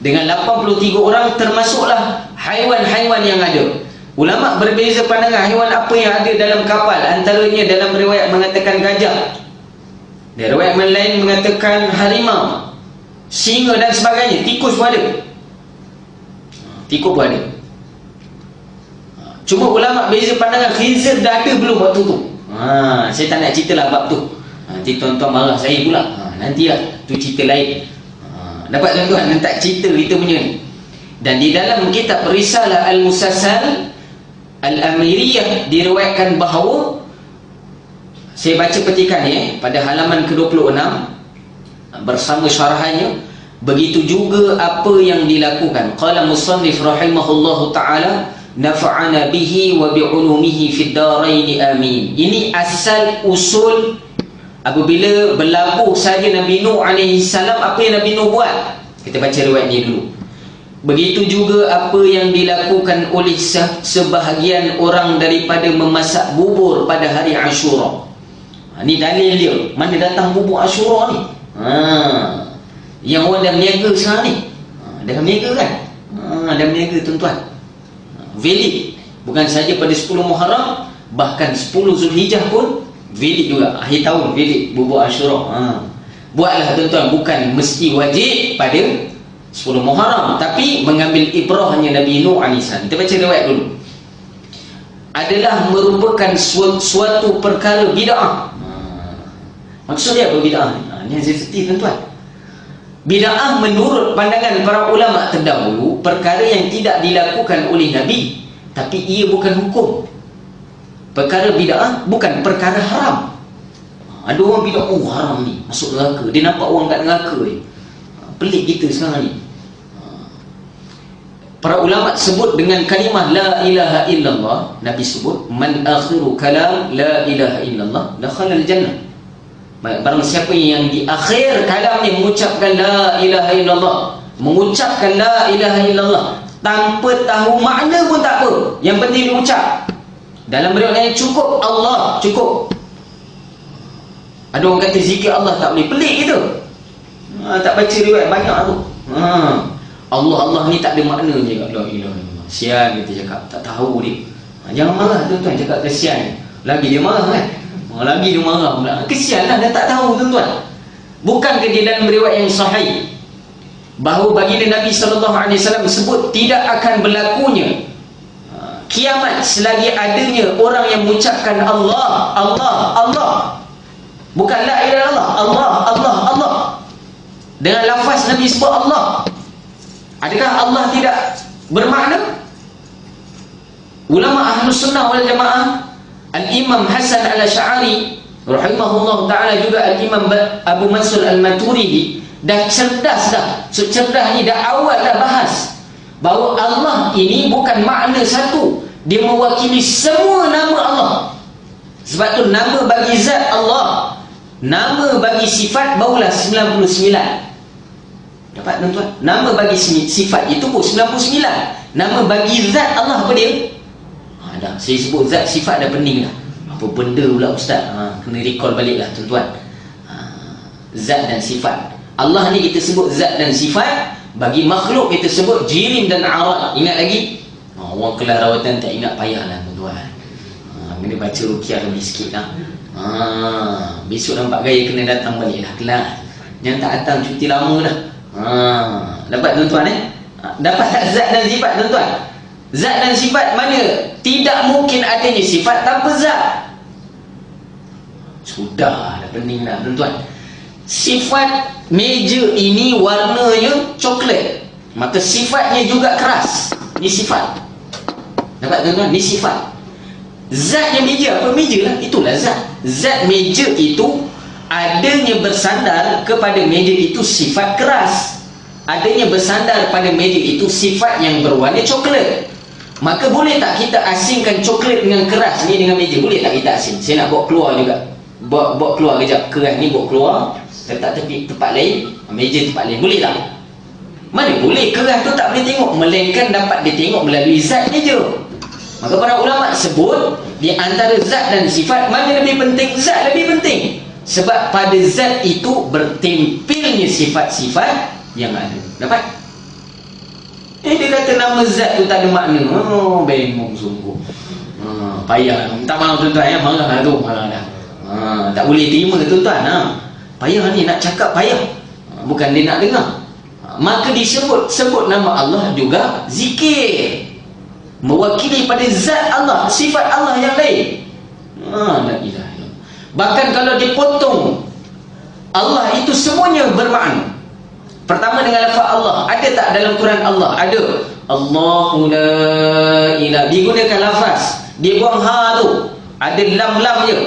dengan 83 orang, termasuklah haiwan-haiwan yang ada. Ulama berbeza pandangan haiwan apa yang ada dalam kapal. Antaranya dalam riwayat mengatakan gajah, dan riwayat lain mengatakan harimau, singa dan sebagainya. Tikus pun ada. Tikus pun ada. Cuma ulama beza pandangan khinzir dah ada belum waktu tu. Saya tak nak cerita lah bab tu. Nanti tuan-tuan marah saya pula. Nantilah, tu cerita lain. Dapat tuan-tuan, nanti cerita kita punya ni. Dan di dalam kitab Risalah Al-Musassal Al-Amiriyah diriwayatkan bahawa, saya baca petikan ni pada halaman ke-26 bersama syarahannya. Begitu juga apa yang dilakukan. Qala musannif rahimahullahu ta'ala, nafa'ana bihi wa bi'ulumihi fid daraini amin. Ini asal usul apabila berlabuh saja Nabi Nuh AS. Apa yang Nabi Nuh buat? Kita baca riwayat ni dulu. Begitu juga apa yang dilakukan oleh sebahagian orang daripada memasak bubur pada hari Ashura. Ni dalil dia. Mana datang bubur Ashura ni? Yang orang dah meniaga sekarang ni. Dah meniaga kan? Dah meniaga tuan-tuan. Valid. Bukan saja pada 10 Muharram, bahkan 10 Zulhijjah pun valid juga. Akhir tahun valid bubur Ashura. Buatlah tuan-tuan, bukan mesti wajib pada 10 Muharram, tapi mengambil ibrahnya Nabi Nuh AS. Kita baca riwayat dulu. Adalah merupakan suatu perkara bid'ah. Maksudnya apa bid'ah ni? Ni yang saya seperti tuan-tuan. Bid'ah menurut pandangan para ulama terdahulu, perkara yang tidak dilakukan oleh Nabi, tapi ia bukan hukum. Perkara bid'ah bukan perkara haram. Ada orang bid'ah, haram ni, masuk neraka. Dia nampak orang kat neraka ni. Pelik kita sekarang ni. Para ulama sebut dengan kalimah la ilaha illallah. Nabi sebut man akhiru kalam la ilaha illallah dakhala al-jannah. Barang siapa yang di akhir kalamnya mengucapkan la ilaha illallah, mengucapkan la ilaha illallah tanpa tahu makna pun tak apa, yang penting dia ucap. Dalam riwayat cukup Allah, cukup. Ada orang kata zikir Allah tak boleh. Pelik gitu. Tak baca riwayat banyak tu. Allah ni tak ada makna je. La ilaha illallah. Sian kita cakap, tak tahu dia. Jangan marah tuan-tuan, cakap kesian. Lagi dia marah kan? Lagi dia marah pula. Kesian lah, dia tak tahu tuan-tuan. Bukankah di dalam riwayat yang sahih bahawa baginda Nabi SAW sebut tidak akan berlakunya kiamat selagi adanya orang yang mengucapkan Allah, Allah, Allah. Bukan la ilaha illallah, Allah, Allah, Allah. Dengan lafaz Nabi sebut Allah. Adakah Allah tidak bermakna? Ulama Ahlus Sunnah wal Jamaah, Al-Imam Hasan Al-Asy'ari rahimahullah ta'ala, juga Al-Imam Abu Mansur Al-Maturidi, dah cerdas dah. Cerdas ni dah awal dah bahas bahawa Allah ini bukan makna satu, dia mewakili semua nama Allah. Sebab tu nama bagi zat Allah, nama bagi sifat barulah 99. Dapat tuan-tuan? Nama bagi sifat itu pun 99. Nama bagi zat Allah apa dia? Dah, saya sebut zat sifat dah pening dah. Apa benda pula ustaz? Kena recall balik lah tuan-tuan. zat dan sifat. Allah ni kita sebut zat dan sifat, bagi makhluk kita sebut jirim dan arad. Ingat lagi? Orang kelas rawatan tak ingat, payahlah tuan-tuan. Kena baca rukiah lebih sikit lah. Besok nampak gaya kena datang balik lah kelas. Jangan tak datang, cuti lama dah. Dapat tuan-tuan dapat tak zat dan sifat tuan-tuan? Zat dan sifat mana? Tidak mungkin adanya sifat tanpa zat. Sudah dah pening dah tuan-tuan. Sifat meja ini warnanya coklat, maka sifatnya juga keras. Ini sifat. Dapat tuan-tuan? Ini sifat. Zatnya meja, apa meja lah? Itulah zat. Zat meja itu adanya bersandar kepada meja itu sifat keras. Adanya bersandar pada meja itu sifat yang berwarna coklat. Maka boleh tak kita asingkan coklat dengan keras ni dengan meja? Boleh tak kita asing? Saya nak bawa keluar juga. Bawa keluar kejap. Keras ni bawa keluar, letak tepi tempat lain, meja tempat lain. Boleh tak? Mana boleh? Keras tu tak boleh tengok, melainkan dapat ditengok melalui zat meja. Maka para ulama sebut di antara zat dan sifat, mana lebih penting? Zat lebih penting. Sebab pada zat itu bertempelnya sifat-sifat yang ada. Dapat? Dia kata nama zat tu tak ada makna. Bengong sungguh. Payah. Tak mahu tuan-tuan, marah lah tu. Marah dah. Tak boleh terima tuan-tuan. Payah ni nak cakap, payah. Bukan dia nak dengar. Maka sebut nama Allah juga zikir, mewakili pada zat Allah, sifat Allah yang lain. La ilaha illallah. Bahkan kalau dipotong, Allah itu semuanya bermakna. Pertama dengan lafaz Allah. Ada tak dalam Quran Allah? Ada. Allahu la ilaha. Digunakan lafaz, dia buang ha tu, ada lam-lam je.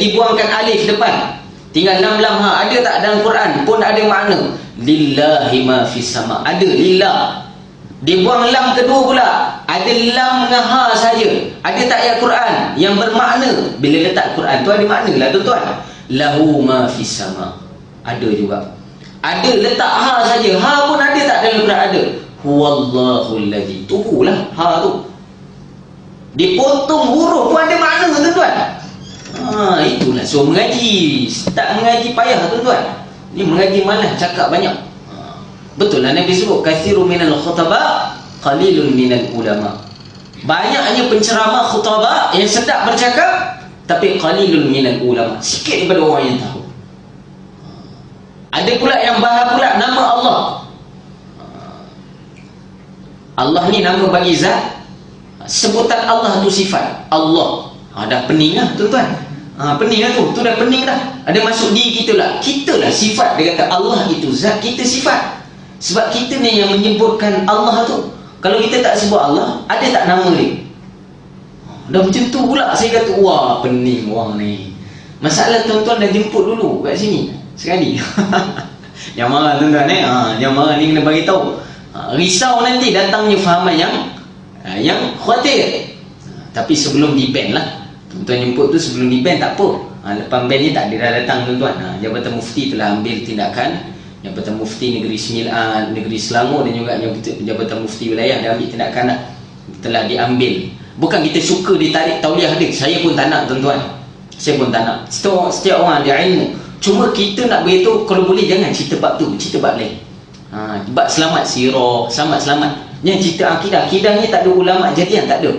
Dibuangkan alif depan, tinggal lam-lam ha. Ada tak dalam Quran? Pun ada makna. Lillahi ma fis sama. Ada lillah. Dibuang lam kedua pula, ada lam dengan ha saja. Ada tak ayat Quran yang bermakna? Bila letak Quran tu ada makna lah tuan-tuan. Lahu ma fis sama. Ada juga. Ada letak ha saja. Ha pun ada tak dalam Quran? Ada. Huwallahu alladhi. Tuhulah ha tu. Dipotong huruf pun ada makna tuan-tuan. Itulah so mengaji. Tak mengaji payah tuan-tuan. Ni mengaji malas, cakap banyak. Betul lah Nabi sebut kathirun minal khutaba qalilun minal ulama. Banyaknya penceramah khutbah yang sedap bercakap, tapi qalilun minal ulama, sikit daripada orang yang tahu. Ada pula yang bahas pula nama Allah. Allah ni nama bagi zat, sebutan Allah tu sifat Allah. Dah pening lah tuan-tuan. Pening lah tu dah pening dah. Ada masuk diri kita lah. Kita lah sifat. Dia kata Allah itu zat, kita sifat. Sebab kita ni yang menyebutkan Allah tu. Kalau kita tak sebut Allah, ada tak nama dia? Dah macam tu pula. Saya kata, wah pening orang ni. Masalah tuan-tuan dah jemput dulu kat sini sekali. Yang marah tuan-tuan yang marah ni kena bagi tahu. Risau nanti datangnya fahaman yang khawatir. Tapi sebelum di ban lah. Tuan-tuan jemput tu sebelum di ban tak apa. Lepas ban ni tak ada dah datang tuan-tuan. Jabatan Mufti telah ambil tindakan. Jabatan Mufti Negeri Selangor dan juga Jabatan Mufti Wilayah dah ambil tindakan dah. Telah diambil. Bukan kita suka ditarik tauliah dia. Saya pun tak nak tuan-tuan. Saya pun tak nak. Setiap orang ada ilmu. Cuma kita nak beritahu, kalau boleh jangan cerita bab tu, cerita bab lain. Bab selamat sirah, selamat. Yang cerita akidah. Akidah ni tak ada ulama jadian, tak ada.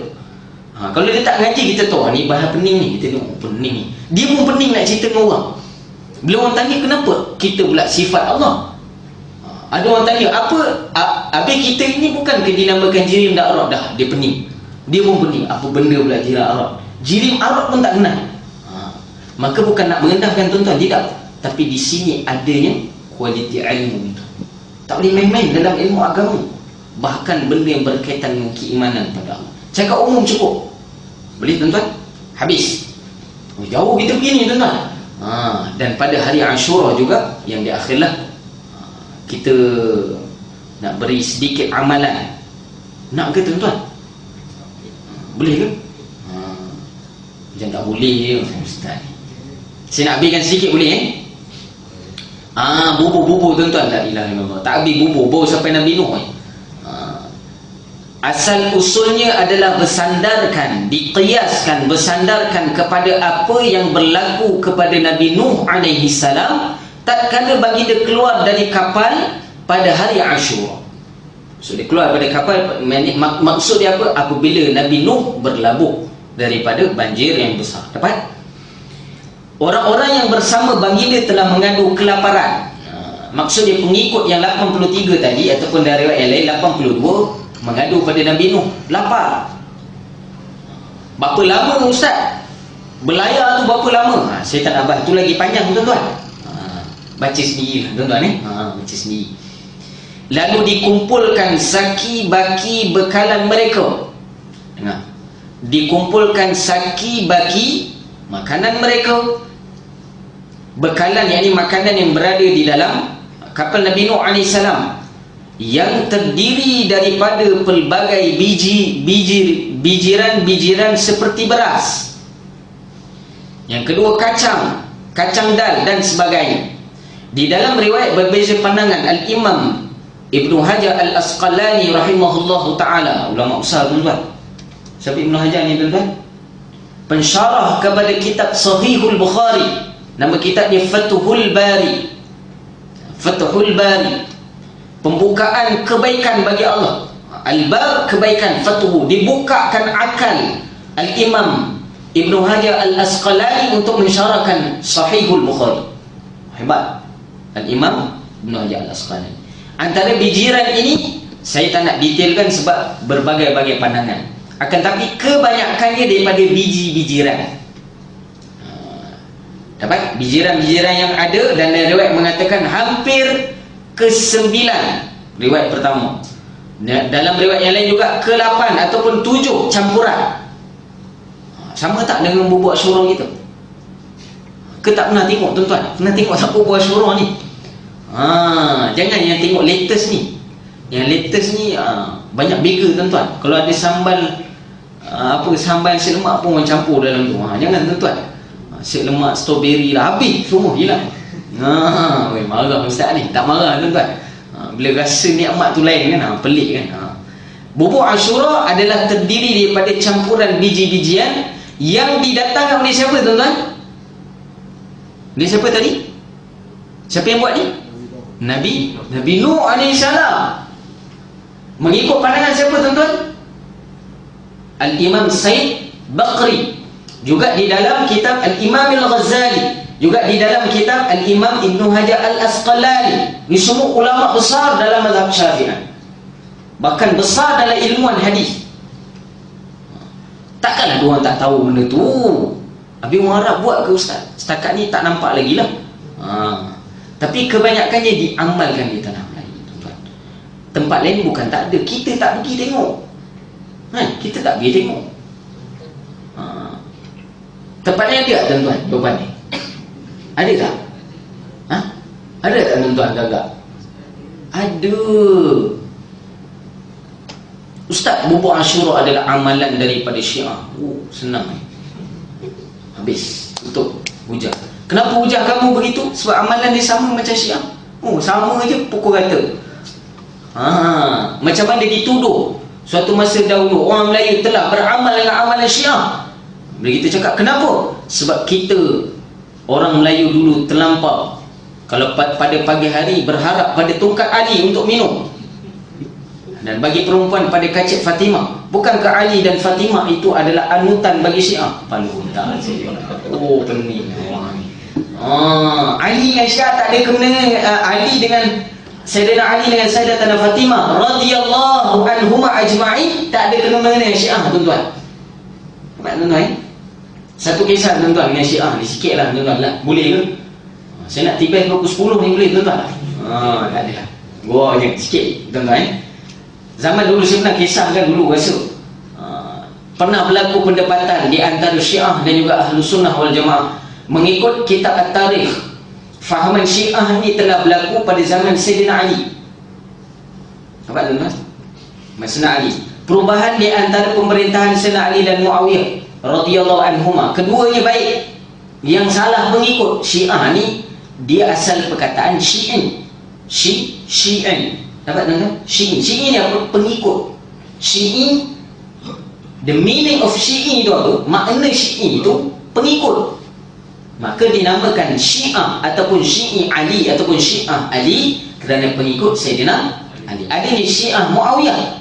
Kalau dia tak ngaji, kita tahu ni bahas pening ni. Kita tengok pening ni. Dia pun pening nak cerita dengan orang. Bila orang tanya kenapa kita pula sifat Allah, ada orang tanya apa, habis kita ini bukan ke dinamakan jirim dan arad dah. Dia pening. Dia pun pening. Apa benda pula jirim arad? Jirim arad pun tak kenal. Maka bukan nak merendahkan tuan-tuan, tidak. Tapi di sini adanya kualiti ilmu itu. Tak boleh main-main dalam ilmu agama. Bahkan benda yang berkaitan dengan keimanan pada Allah. Cakap umum cukup. Boleh tuan-tuan? Habis. Jauh kita begini tuan-tuan. Dan pada hari Ashura juga yang di akhirlah, kita nak beri sedikit amalan. Nak ke tuan-tuan? Boleh ke? Macam tak boleh je Ustaz. Saya nak habiskan sedikit boleh bubur tuan-tuan. La ilaha illallah. Tak habis bubur sampai Nabi Nuh. asal usulnya adalah bersandarkan kepada apa yang berlaku kepada Nabi Nuh alaihi salam tatkala baginda keluar dari kapal pada hari Ashura. So dia keluar pada kapal, maksud dia apa? Apabila Nabi Nuh berlabuh daripada banjir yang besar. Dapat? Orang-orang yang bersama baginda telah mengadu kelaparan. Maksud dia pengikut yang 83 tadi ataupun dari riwayat yang lain 82 mengadu pada Nabi Nuh, lapar. Berapa lama ustaz? Belayar tu berapa lama? Saya tak nak bahas tu lagi panjang tuan-tuan. Baca sendiri tuan-tuan baca sendiri. Lalu dikumpulkan saki baki bekalan mereka. Dengar. Dikumpulkan saki baki makanan mereka. Bekalan yakni makanan yang berada di dalam kapal Nabi Nuh AS yang terdiri daripada pelbagai bijiran seperti beras. Yang kedua kacang dal dan sebagainya. Di dalam riwayat berbeza pandangan Al-Imam Ibnu Hajar Al-Asqalani rahimahullahu ta'ala, ulama besar tuan-tuan. Siapa Ibnu Hajar ni tuan-tuan? Pensyarah kepada kitab Sahihul Bukhari. Nama kitabnya Fathul Bari. Fathul Bari, pembukaan kebaikan bagi Allah. Al-Bar, kebaikan. Fathu, dibukakan akal Al-Imam Ibnu Hajar Al-Asqalani untuk mensyarahkan Sahihul Bukhari. Hebat Al-Imam Ibnu Hajar Al-Asqalani. Antara bijiran ini saya tak nak detailkan sebab berbagai-bagai pandangan. Akan tapi kebanyakannya daripada biji-bijiran. Dapat bijiran-bijiran yang ada, dan riwayat mengatakan hampir ke-9 riwayat pertama. Dalam riwayat yang lain juga ke-8 ataupun 7 campuran. Sama tak dengan bubuk syurah kita? Ke tak pernah tengok tuan-tuan? Pernah tengok tak bubuk syurah ni? Jangan yang tengok latest ni. Yang latest ni banyak beza tuan-tuan. Kalau ada sambal sambal nasi lemak pun orang campur dalam tu. Jangan tuan-tuan. Nasi lemak strawberry lah, habis semua hilang. Marah ustaz ni. Tak marah tuan-tuan. Bila rasa nikmat tu lain kan, pelik kan. Bubuk Ashura adalah terdiri daripada campuran biji-bijian yang didatangkan oleh siapa tuan-tuan? Ni siapa tadi? Siapa yang buat ni? Nabi Nuh AS. Mengikut pandangan siapa tuan-tuan? Al-Imam Said Baqri. Juga di dalam kitab Al-Imam Al-Ghazali. Juga di dalam kitab Al-Imam Ibnu Hajar Al-Asqalani. Ini semua ulama besar dalam mazhab Syafi'i. Bahkan besar dalam ilmuan hadis. Takkanlah diorang tak tahu benda tu. Habis orang Arab buat ke ustaz? Setakat ni tak nampak lagi lah. Tapi kebanyakannya diamalkan di tanah Melayu tuan-tuan. Tempat lain bukan tak ada, kita tak pergi tengok. Kita tak pergi tengok. Tempat lain ada tak tuan-tuan jawapan ni? Ada tak? Ada tak tuan-tuan gagak? Ada. Ustaz, bubuk Ashura adalah amalan daripada Syiah. Senang ni. Habis, tutup, hujah. Kenapa hujah kamu begitu? Sebab amalan dia sama macam Syiah. Sama je pukul rata. Macam mana dituduh suatu masa dahulu orang Melayu telah beramal dengan amalan Syiah. Bila kita cakap kenapa? Sebab kita orang Melayu dulu terlampau, kalau pada pagi hari berharap pada tongkat Ali untuk minum, dan bagi perempuan pada kacip Fatimah. Bukankah Ali dan Fatimah itu adalah anutan bagi Syiah? Palutan saja. Pening. Ali dengan Syiah tak ada kena. Ali dengan Sayyidina Ali dengan Sayyidatina Fatimah radhiyallahu anhuma ajma'in tak ada kena mengena dengan Syiah tuan-tuan. Nampak tuan-tuan? Satu kisah tuan-tuan dengan Syiah ni sikit lah tuan-tuan lah. Boleh ke? Saya nak tiba pukul 10 ni boleh tuan-tuan? Tak ada lah. Gua je sikit tuan-tuan. Zaman dulu saya pernah kisahkan dulu rasa pernah berlaku perdebatan di antara Syiah dan juga Ahlus Sunnah wal Jamaah. Mengikut kitab At-Tarikh, fahaman Syiah ni telah berlaku pada zaman Sayyidina Ali. Apa tuan-tuan? Sayyidina Ali. Perubahan di antara pemerintahan Sayyidina Ali dan Muawiyah radhiyallahu anhuma. Keduanya baik. Yang salah pengikut Syiah ni, dia asal perkataan Syi'in. Syi'in. Dapat tuan-tuan? Syi'in ni apa? Pengikut. Syi'i, the meaning of Syi'i itu apa? Makna Syi'i itu pengikut. Maka dinamakan Syiah ataupun Syi'i Ali ataupun Syiah Ali kerana pengikut Sayyidina Ali. Ada ni Syiah Muawiyah,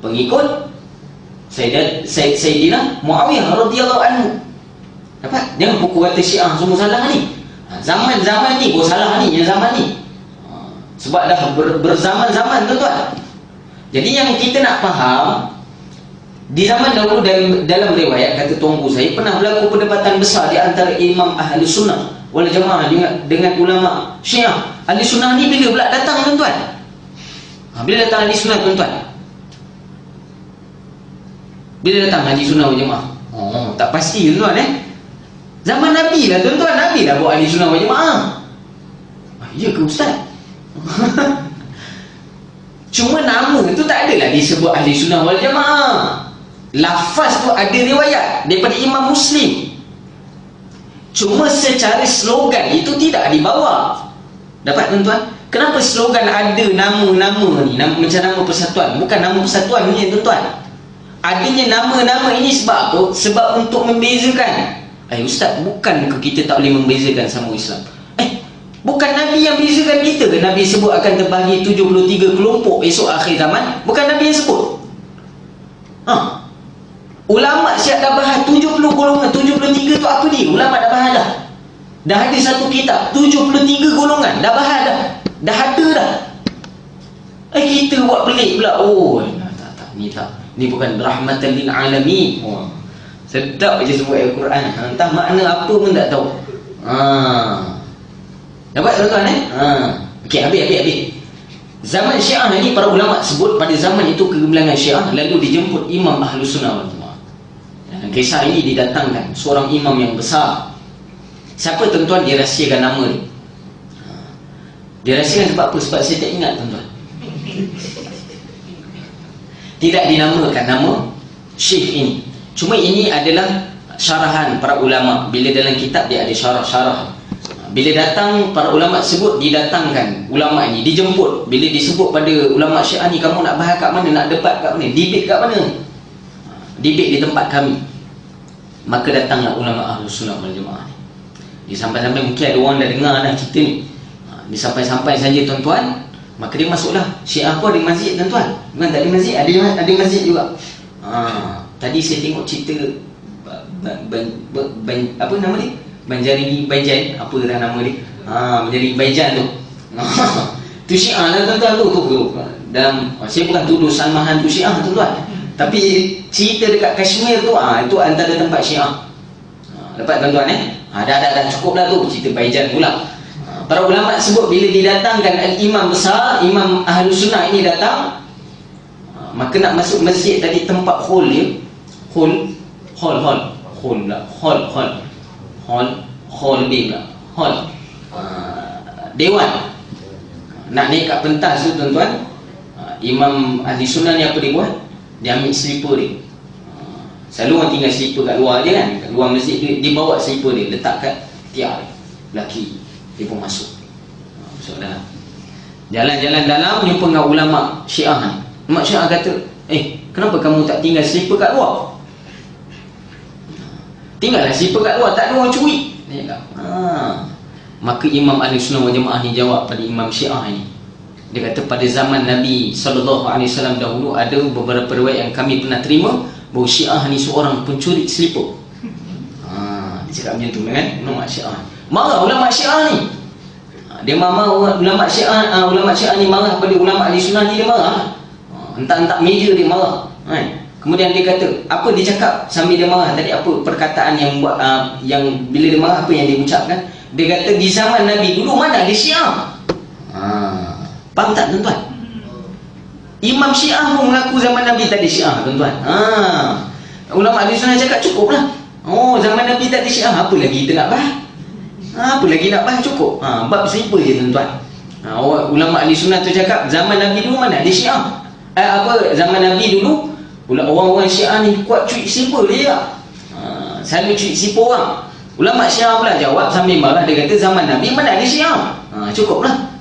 pengikut Sayyidina Muawiyah radhiyallahu anhu. Dapat? Jangan pukul kata Syiah semua salah ni. Zaman-zaman ni baru salah ni, yang zaman ni. Sebab dah berzaman-zaman, tuan-tuan. Jadi yang kita nak faham, di zaman dahulu dalam riwayat kata tuanku saya pernah berlaku perdebatan besar di antara imam ahli sunnah wal jamaah dengan ulama Syiah. Ahli sunnah ni bila pula datang, tuan-tuan? Bila datang ahli sunnah, tuan-tuan? Bila datang ahli sunnah wal jamaah? Oh, tak pasti, tuan-tuan. Zaman Nabi lah, tuan-tuan. Nabi lah buat ahli sunnah wal jamaah. Ya ke ustaz? Cuma nama tu tak adalah disebut ahli sunnah wal jamaah. Lafaz tu ada riwayat daripada Imam Muslim. Cuma secara slogan itu tidak dibawa. Dapat, tuan-tuan? Kenapa slogan ada nama-nama ni, macam nama persatuan? Bukan nama persatuan ni, tuan-tuan. Adanya nama-nama ini sebab apa? Sebab untuk membezakan. Ustaz, bukan ke kita tak boleh membezakan sama Islam? Bukan Nabi yang bezakan kita ke? Nabi sebut akan terbahagi 73 kelompok esok akhir zaman. Bukan Nabi yang sebut. Ulama Syiah dah bahas 70 golongan. 73 tu apa dia? Ulama dah bahas dah. Dah ada satu kitab 73 golongan. Dah bahas dah. Dah ada dah. Kita buat pelik pula. Tak. Ni tak. Ni bukan rahmatan lil alamin. Sedap je sebut Al-Quran. Entah makna apa pun tak tahu. Dapat, tuan-tuan? Okey, habis. Zaman Syiah ni para ulama sebut pada zaman itu kegemilangan Syiah, lalu dijemput imam Ahlus Sunnah wal Jamaah. Kisah ini didatangkan seorang imam yang besar. Siapa, tuan-tuan? Dirahsiakan nama dia. Dirahsiakan sebab apa? Sebab saya tak ingat, tuan-tuan. Tidak dinamakan nama syekh ini. Cuma ini adalah syarahan para ulama. Bila dalam kitab dia ada syarah-syarah. Bila datang para ulama sebut, didatangkan ulama ini, dijemput. Bila disebut pada ulama Syiah ni, kamu nak bahas kat mana, nak debat kat mana, debate kat mana? Debate di tempat kami. Maka datanglah ulama Ahlus Sunnah wal Jamaah ni. Dia sampai-sampai, mungkin ada orang dah dengar dah cerita ni. Dia sampai-sampai saja, tuan-tuan. Maka dia masuklah. Syiah pun ada masjid, tuan-tuan. Bukan tak ada masjid, ada masjid juga. Tadi saya tengok cerita apa nama dia? Banjari Baijan, apa dah nama dia? Banjari Baijan tu. Tu Syiah lah, tuan-tuan, tu. Dalam, saya bukan tuduh Salmahan tu Syiah, tuan-tuan. Tapi cerita dekat Kashmir tu, itu antara tempat Syiah. Dapat, tuan-tuan? Dah cukup lah tu cerita Baijan pula. Para ulama sebut bila didatangkan imam besar, imam Ahlus Sunnah ini datang, maka nak masuk masjid tadi, tempat hall dia, hall dewan. Nak naik kat pentas tu, tuan-tuan, imam ahli sunnah ni apa dia buat? Dia ambil slipper dia. Selalu orang tinggal slipper kat luar je kan, kat luar masjid dia bawa slipper dia, letak kat tiar dia, laki dia pun masuk dalam. Jalan-jalan dalam, jumpa dengan ulama Syiah ni. Ulama Syiah kata, kenapa kamu tak tinggal slipper kat luar? Tinggallah slipper kat luar, tak ada orang curi. Maka Imam Ahlus Sunnah wal Jamaah ni jawab pada Imam Syiah ni. Dia kata pada zaman Nabi SAW dahulu ada beberapa riwayat yang kami pernah terima bahawa Syiah ni seorang pencuri slipper. Dia cakap macam tu kan, ulama Syiah. Marah ulama Syiah ni. Dia marah ulama Syiah ni, marah pada ulama Ahlus Sunnah ni, dia marah. Hentak-hentak meja dia marah. Kemudian dia kata, apa dia cakap sambil dia marah tadi, apa perkataan yang buat yang bila dia marah, apa yang dia ucapkan? Dia kata di zaman Nabi dulu mana ada Syiah. Faham tak, tuan-tuan? Imam Syiah pun mengaku zaman Nabi tak ada Syiah, tuan-tuan. Ulama Ahlus Sunnah cakap cukuplah. Zaman Nabi tak ada Syiah, apa lagi kita nak bahas? Apa lagi nak bahas? Cukup. Bab slipper je, tuan-tuan. Ulama Ahlus Sunnah tu cakap zaman Nabi dulu mana ada Syiah. Zaman Nabi dulu orang-orang Syiah ni kuat cuit slipper dia. Selalu cuit slipper orang. Ulama Syiah pula jawab sambil marah, dia kata zaman Nabi mana ada Syiah. Cukuplah.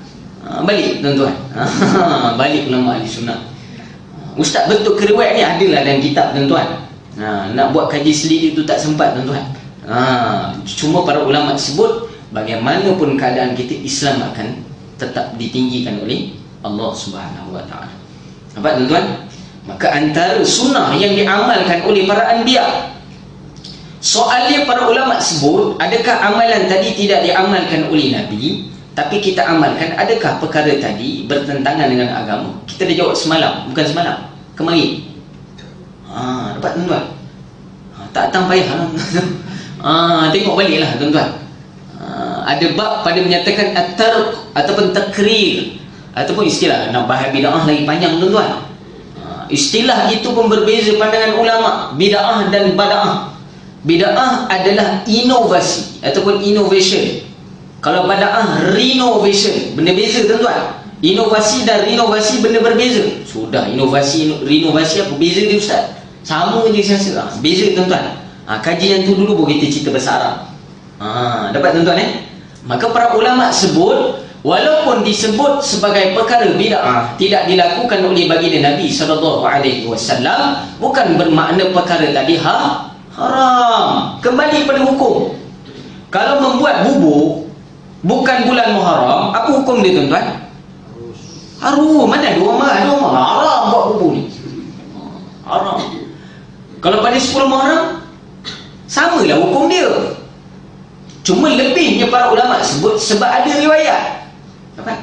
Balik, tuan-tuan. Balik ulama Ahlus Sunnah. Ustaz betul ke riwayat ni? Adalah dalam kitab tuan-tuan. Nak buat kaji selidik tu tak sempat tuan-tuan. Cuma para ulama sebut bagaimanapun keadaan kita, Islam akan tetap ditinggikan oleh Allah Subhanahu Wa Taala. Nampak tuan-tuan? Maka antara sunnah yang diamalkan oleh para anbiya, soalnya para ulama sebut, adakah amalan tadi tidak diamalkan oleh Nabi tapi kita amalkan? Adakah perkara tadi bertentangan dengan agama? Kita dah jawab semalam, bukan semalam, kemarin. Dapat tuan-tuan? Tak datang payah. Tengok baliklah tuan-tuan. Ada bab pada menyatakan at-tarq ataupun takrir, ataupun istilah nak bahas bid'ah lagi panjang tuan-tuan. Istilah itu pun berbeza pandangan ulama, bid'ah dan bada'ah. Bid'ah adalah inovasi ataupun innovation. Kalau bada'ah renovation, benda beza tuan-tuan. Inovasi dan renovasi benda berbeza. Sudah, inovasi renovasi apa beza dia ustaz? Sama je saya rasa. Beza tuan-tuan. Kaji yang tu dulu kita cerita bahasa Arab. Dapat tuan-tuan Maka para ulama sebut, walaupun disebut sebagai perkara bid'ah, tidak dilakukan oleh baginda Nabi SAW, bukan bermakna perkara tadi haram. Kembali pada hukum. Kalau membuat bubur bukan bulan Muharram, apa hukum dia tuan-tuan? Haram. Mana ada orang haram buat bubur ni. Haram. Kalau pada 10 Muharram, samalah hukum dia. Cuma lebihnya para ulama sebut sebab ada riwayat. Apa?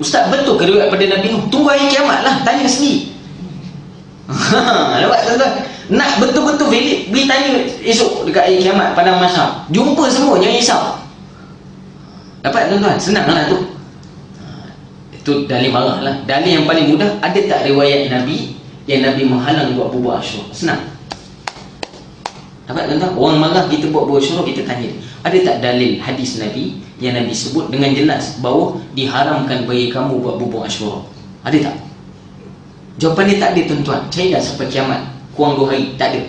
Ustaz betul ke riwayat pada Nabi Nuh? Tunggu hari kiamat lah, tanya sendiri. Nampak tuan-tuan? Nak betul-betul valid, pergi tanya esok dekat hari kiamat pada masyarakat. Jumpa semua, jangan risau. Dapat tuan-tuan? Senang lah tu. Itu dalil marah lah. Dalil yang paling mudah, ada tak riwayat Nabi yang Nabi menghalang buat bubur Asyura? Senang. Dapat tuan-tuan? Orang marah kita buat bubur Asyura, kita tanya, ada tak dalil hadis Nabi yang Nabi sebut dengan jelas bahawa diharamkan bagi kamu buat bubur Asyura? Ada tak? Jawapan dia tak ada tuan-tuan. Cari dah sampai kiamat, kurang 2 hari, tak ada.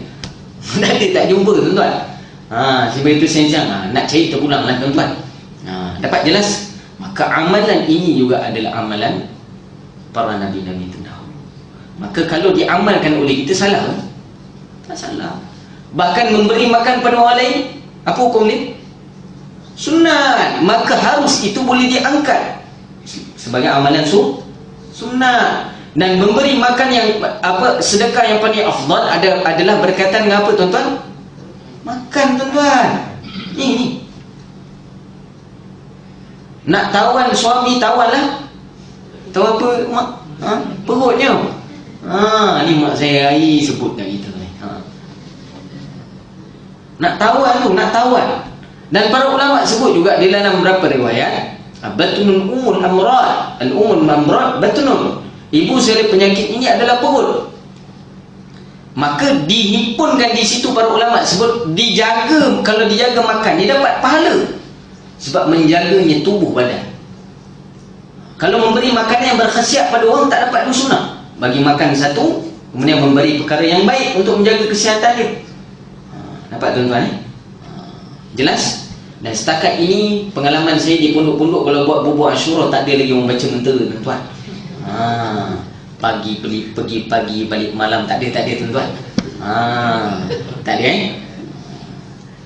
Tak ada, tak jumpa tuan-tuan. Sebab itu saya nak cari terulang lah tuan-tuan. Dapat jelas? Maka amalan ini juga adalah amalan para Nabi-Nabi terdahulu. Maka kalau diamalkan oleh kita, salah kan? Tak salah. Bahkan memberi makan pada orang lain, apa hukum dia? Sunnat. Maka harus itu boleh diangkat sebagai amalan sunnat. Dan memberi makan yang sedekah yang paling afdal adalah berkaitan dengan apa tuan-tuan? Makan tuan-tuan. Ini. Nak tawan suami, tawan lah. Tahu apa mak? Perutnya. Ni mak saya hari sebut kat kita ni. Nak tawan tu, nak tawan. Dan para ulama sebut juga di dalam beberapa riwayat, batnun umul amrad, al-umul amrad batnun. Ibu segala penyakit ini adalah perut. Maka dihimpunkan di situ para ulama sebut dijaga. Kalau dijaga makan, dia dapat pahala. Sebab menjaganya tubuh badan. Kalau memberi makanan yang berkhasiat pada orang, tak dapat sunnah. Bagi makan satu, kemudian memberi perkara yang baik untuk menjaga kesihatan dia. Dapat tuan-tuan jelas? Dan setakat ini pengalaman saya di pondok-pondok, kalau buat bubur Asyura tak ada lagi orang baca mentera tuan-tuan. Pergi pagi balik malam, tak ada tuan-tuan.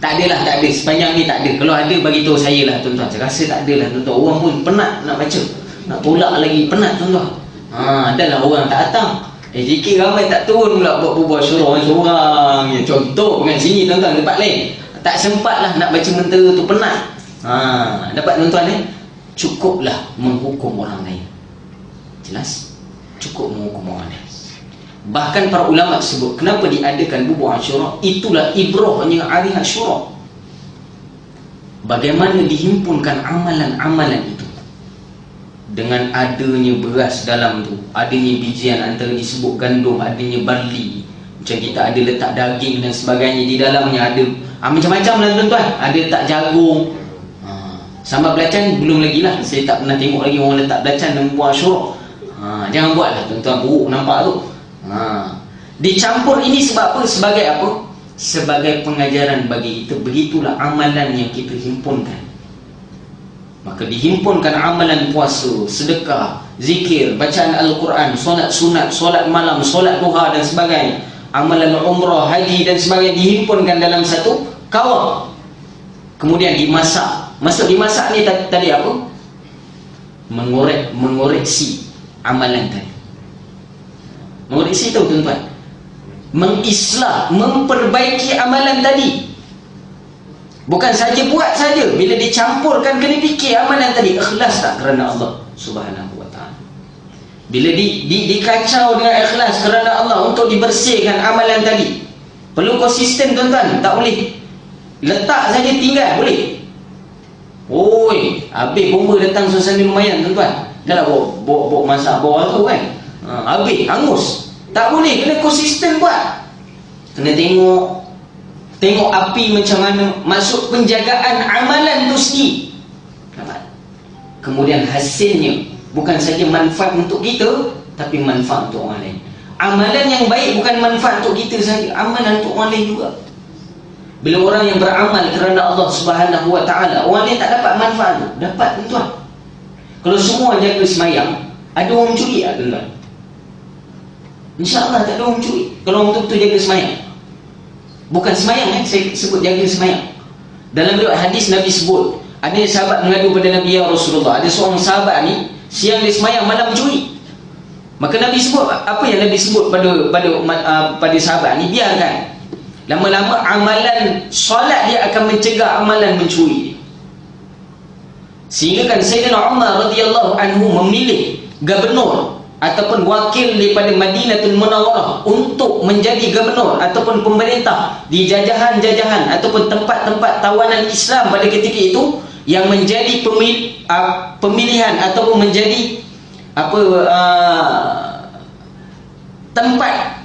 Tak ada tak ada sepanjang ni tak ada. Kalau ada bagi tahu saya lah tuan-tuan. Saya rasa tak ada lah tuan-tuan. Orang pun penat nak baca, nak tolak lagi, penat tuan-tuan. Adalah orang tak datang. Fikir ramai tak turun pula buat bubur Asyura seorang. Contoh dengan sini tuan-tuan, tempat lain tak sempat lah nak baca mentera tu, penat. Dapat tuan-tuan cukuplah menghukum orang lain. Jelas? Cukup menghukum orang lain. Bahkan para ulama sebut, kenapa diadakan bubur Asyura? Itulah ibrahnya hari Asyura. Bagaimana dihimpunkan amalan-amalan itu. Dengan adanya beras dalam tu, adanya bijian, antara disebut gandum, adanya barley. Macam kita ada letak daging dan sebagainya di dalamnya, ada macam-macam lah tuan-tuan. Ada letak jagung, sambal belacan belum lagi lah. Saya tak pernah tengok lagi orang letak belacan dan buat Asyura. Jangan buat lah tuan-tuan, buruk nampak tu. Dicampur ini sebab apa? Sebagai apa? Sebagai pengajaran bagi kita. Begitulah amalan yang kita himpunkan. Maka dihimpunkan amalan puasa, sedekah, zikir, bacaan Al-Quran, solat sunat, solat malam, solat duha dan sebagainya, amalan umrah, haji dan sebagainya dihimpunkan dalam satu kawah. Kemudian dimasak. Maksud dimasak ni tadi apa? Mengoreksi amalan tadi. Mengoreksi tu tuan-tuan, mengislah, memperbaiki amalan tadi. Bukan saja buat saja, bila dicampurkan kena fikir amalan tadi ikhlas tak kerana Allah Subhanahu wa taala. Bila dikacau dengan ikhlas kerana Allah untuk dibersihkan amalan tadi, perlu konsisten tuan-tuan. Tak boleh letak saja tinggal, boleh. Oi, habis bomba datang suasana lumayan tuan-tuan. Dah lah bawa masak bawah tu kan. Habis, hangus. Tak boleh, kena konsisten buat. Kena tengok api macam mana, maksud penjagaan amalan tu sendiri. Kemudian hasilnya bukan saja manfaat untuk kita, tapi manfaat untuk orang lain. Amalan yang baik bukan manfaat untuk kita saja, amalan untuk orang lain juga. Bila orang yang beramal kerana Allah Subhanahu wa taala, orang lain tak dapat manfaat tu, dapat tuan-tuan. Kalau semua jaga semayang, ada orang curi tak tuan-tuan? InsyaAllah tak ada orang curi kalau orang betul-betul jaga semayang. Bukan semayang saya sebut jaga semayang. Dalam riwayat hadis Nabi sebut, ada sahabat mengadu pada Nabi, ya Rasulullah, ada seorang sahabat ni siang dia semayang, malam mencuri. Maka Nabi sebut, apa yang Nabi sebut pada sahabat ni, biarkan. Lama-lama amalan solat dia akan mencegah amalan mencuri. Sehingga kan Sayyidina Umar radhiyallahu anhu memilih gubernur ataupun wakil daripada Madinatul Munawwarah untuk menjadi gubernur ataupun pemerintah di jajahan-jajahan ataupun tempat-tempat tawanan Islam pada ketika itu, yang menjadi pemilihan ataupun menjadi tempat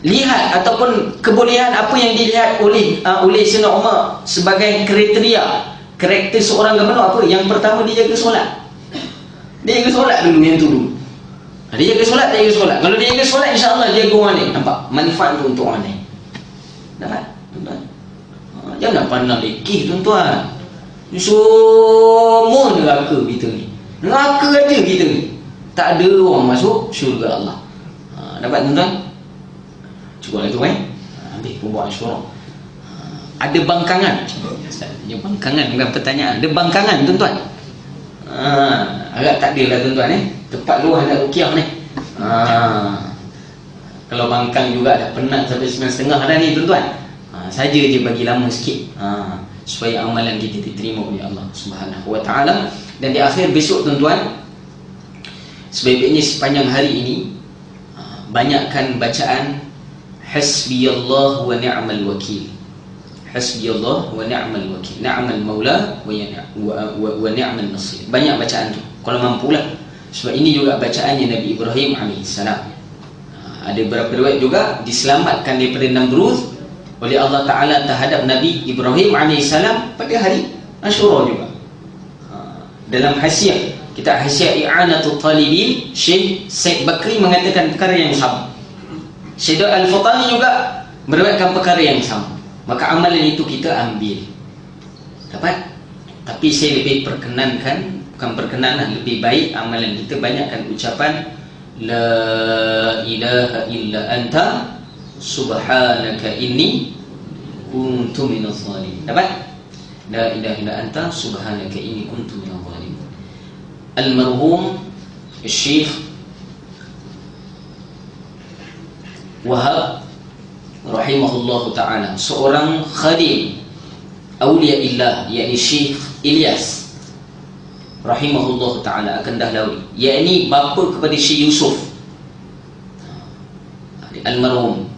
lihat ataupun kebolehan apa yang dilihat oleh Sayyidina Umar sebagai karakter seorang gubernur. Apa? Yang pertama, dia jaga solat. Dia jaga solat dulu, yang tu dulu. Dia jaga solat, dia jaga solat. Kalau dia jaga solat, insya-Allah dia jaga orang lain. Nampak? Manfaat tu untuk orang lain. Dapat? Tuan-tuan. Jangan pandang lekeh tuan-tuan. Semua neraka kita ni. Neraka aja kita ni. Tak ada orang masuk syurga Allah. Dapat tuan-tuan? Cukup lah tu ambil pembuat syurga. Ada bangkangan. Ya, bangkangan bukan pertanyaan. Ada bangkangan tuan-tuan. Agak tak ada lah tuan-tuan Tepat luar nak rukiah ni. Kalau bangkang juga dah penat sampai 9.30 dah ni tuan-tuan. Saja je bagi lama sikit. Supaya amalan kita diterima oleh Allah Subhanahu wa taala. Dan di akhir besok tuan-tuan, sebaik-baiknya sepanjang hari ini banyakkan bacaan hasbiyallah wa ni'mal wakil. Hasbiyallah wa ni'mal wakil. Ni'mal maula wa ni'mal nasir. Banyak bacaan tu kalau mampulah. Sebab ini juga bacaannya Nabi Ibrahim AS. Ada beberapa riwayat juga diselamatkan daripada Namrud oleh Allah Ta'ala terhadap Nabi Ibrahim AS pada hari Ashura juga. Dalam hasiah, kita hasiah I'anatul Talibin, Syekh Syed Bakri mengatakan perkara yang sama. Syekh Al-Fatani juga meriwayatkan perkara yang sama. Maka amalan itu kita ambil. Dapat? Tapi saya lebih perkenankan, bukan perkenanan, lebih baik amalan kita banyakkan ucapan La ilaha illa anta subhanaka inni kuntu minaz zalimin. Dapat? La ilaha illa anta subhanaka inni kuntu minaz zalimin. Almarhum Syekh Wahab rahimahullahu ta'ala, seorang khadim awliya illah, yakni Syekh Ilyas rahimahullahu ta'ala akan Dahlawi, yakni bapa kepada Syekh Yusuf almarhum.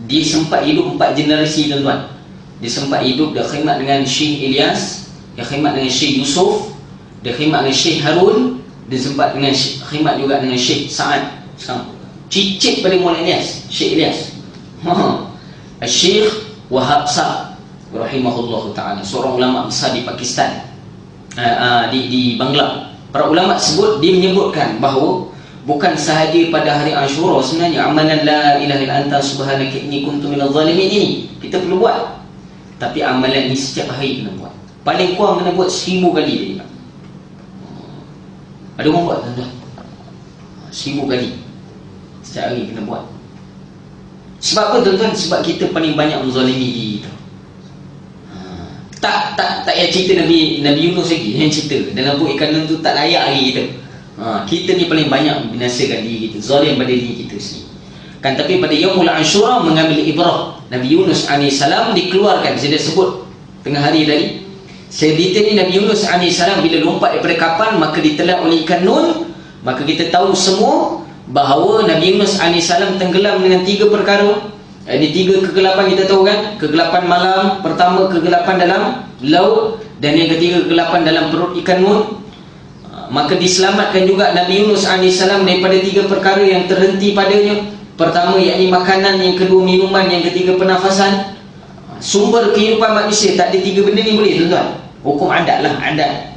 Dia sempat hidup 4 generasi tuan-tuan. Dia sempat hidup, dia khidmat dengan Syekh Ilyas, dia khidmat dengan Syekh Yusuf, dia khidmat dengan Syekh Harun, dia sempat dengan khidmat juga dengan Syekh Sa'ad. Cicit pada Maulana Ilyas, Syekh Ilyas. Syekh Wahab Sa'ad rahimahullahu ta'ala, seorang ulama besar di Pakistan, di Bangla. Para ulama sebut, dia menyebutkan bahawa bukan sahaja pada hari Ashura, sebenarnya amalan la ilaha illa anta subhanaka inni kuntu minaz zalimin ini kita perlu buat. Tapi amalan ni setiap hari kena buat. Paling kurang kena buat 1000 kali dia. Ada orang buat tuan-tuan, 1000 kali setiap hari kena buat. Sebab apa tuan-tuan? Sebab kita paling banyak menzalimi diri kita. Tak payah cerita Nabi Yunus lagi yang cerita dalam buku ikan nun tu tak layak lagi kita. Kita ni paling banyak membinasakan diri kita, zalim pada diri kita sendiri. Kan, tapi pada Yaumul Ashura mengambil ibrah. Nabi Yunus AS dikeluarkan, saya dah sebut tengah hari tadi. Saya detail ni Nabi Yunus AS bila lompat daripada kapal maka ditelan oleh ikan nun. Maka kita tahu semua bahawa Nabi Yunus AS tenggelam dengan 3 perkara. Ini 3 kegelapan kita tahu kan. Kegelapan malam, pertama kegelapan dalam laut, dan yang ketiga kegelapan dalam perut ikan nun. Maka diselamatkan juga Nabi Yunus AS daripada 3 perkara yang terhenti padanya. Pertama yakni makanan, yang kedua minuman, yang ketiga pernafasan. Sumber kehidupan manusia tak ada 3 benda ni boleh tuan-tuan. Hukum adat lah, adat.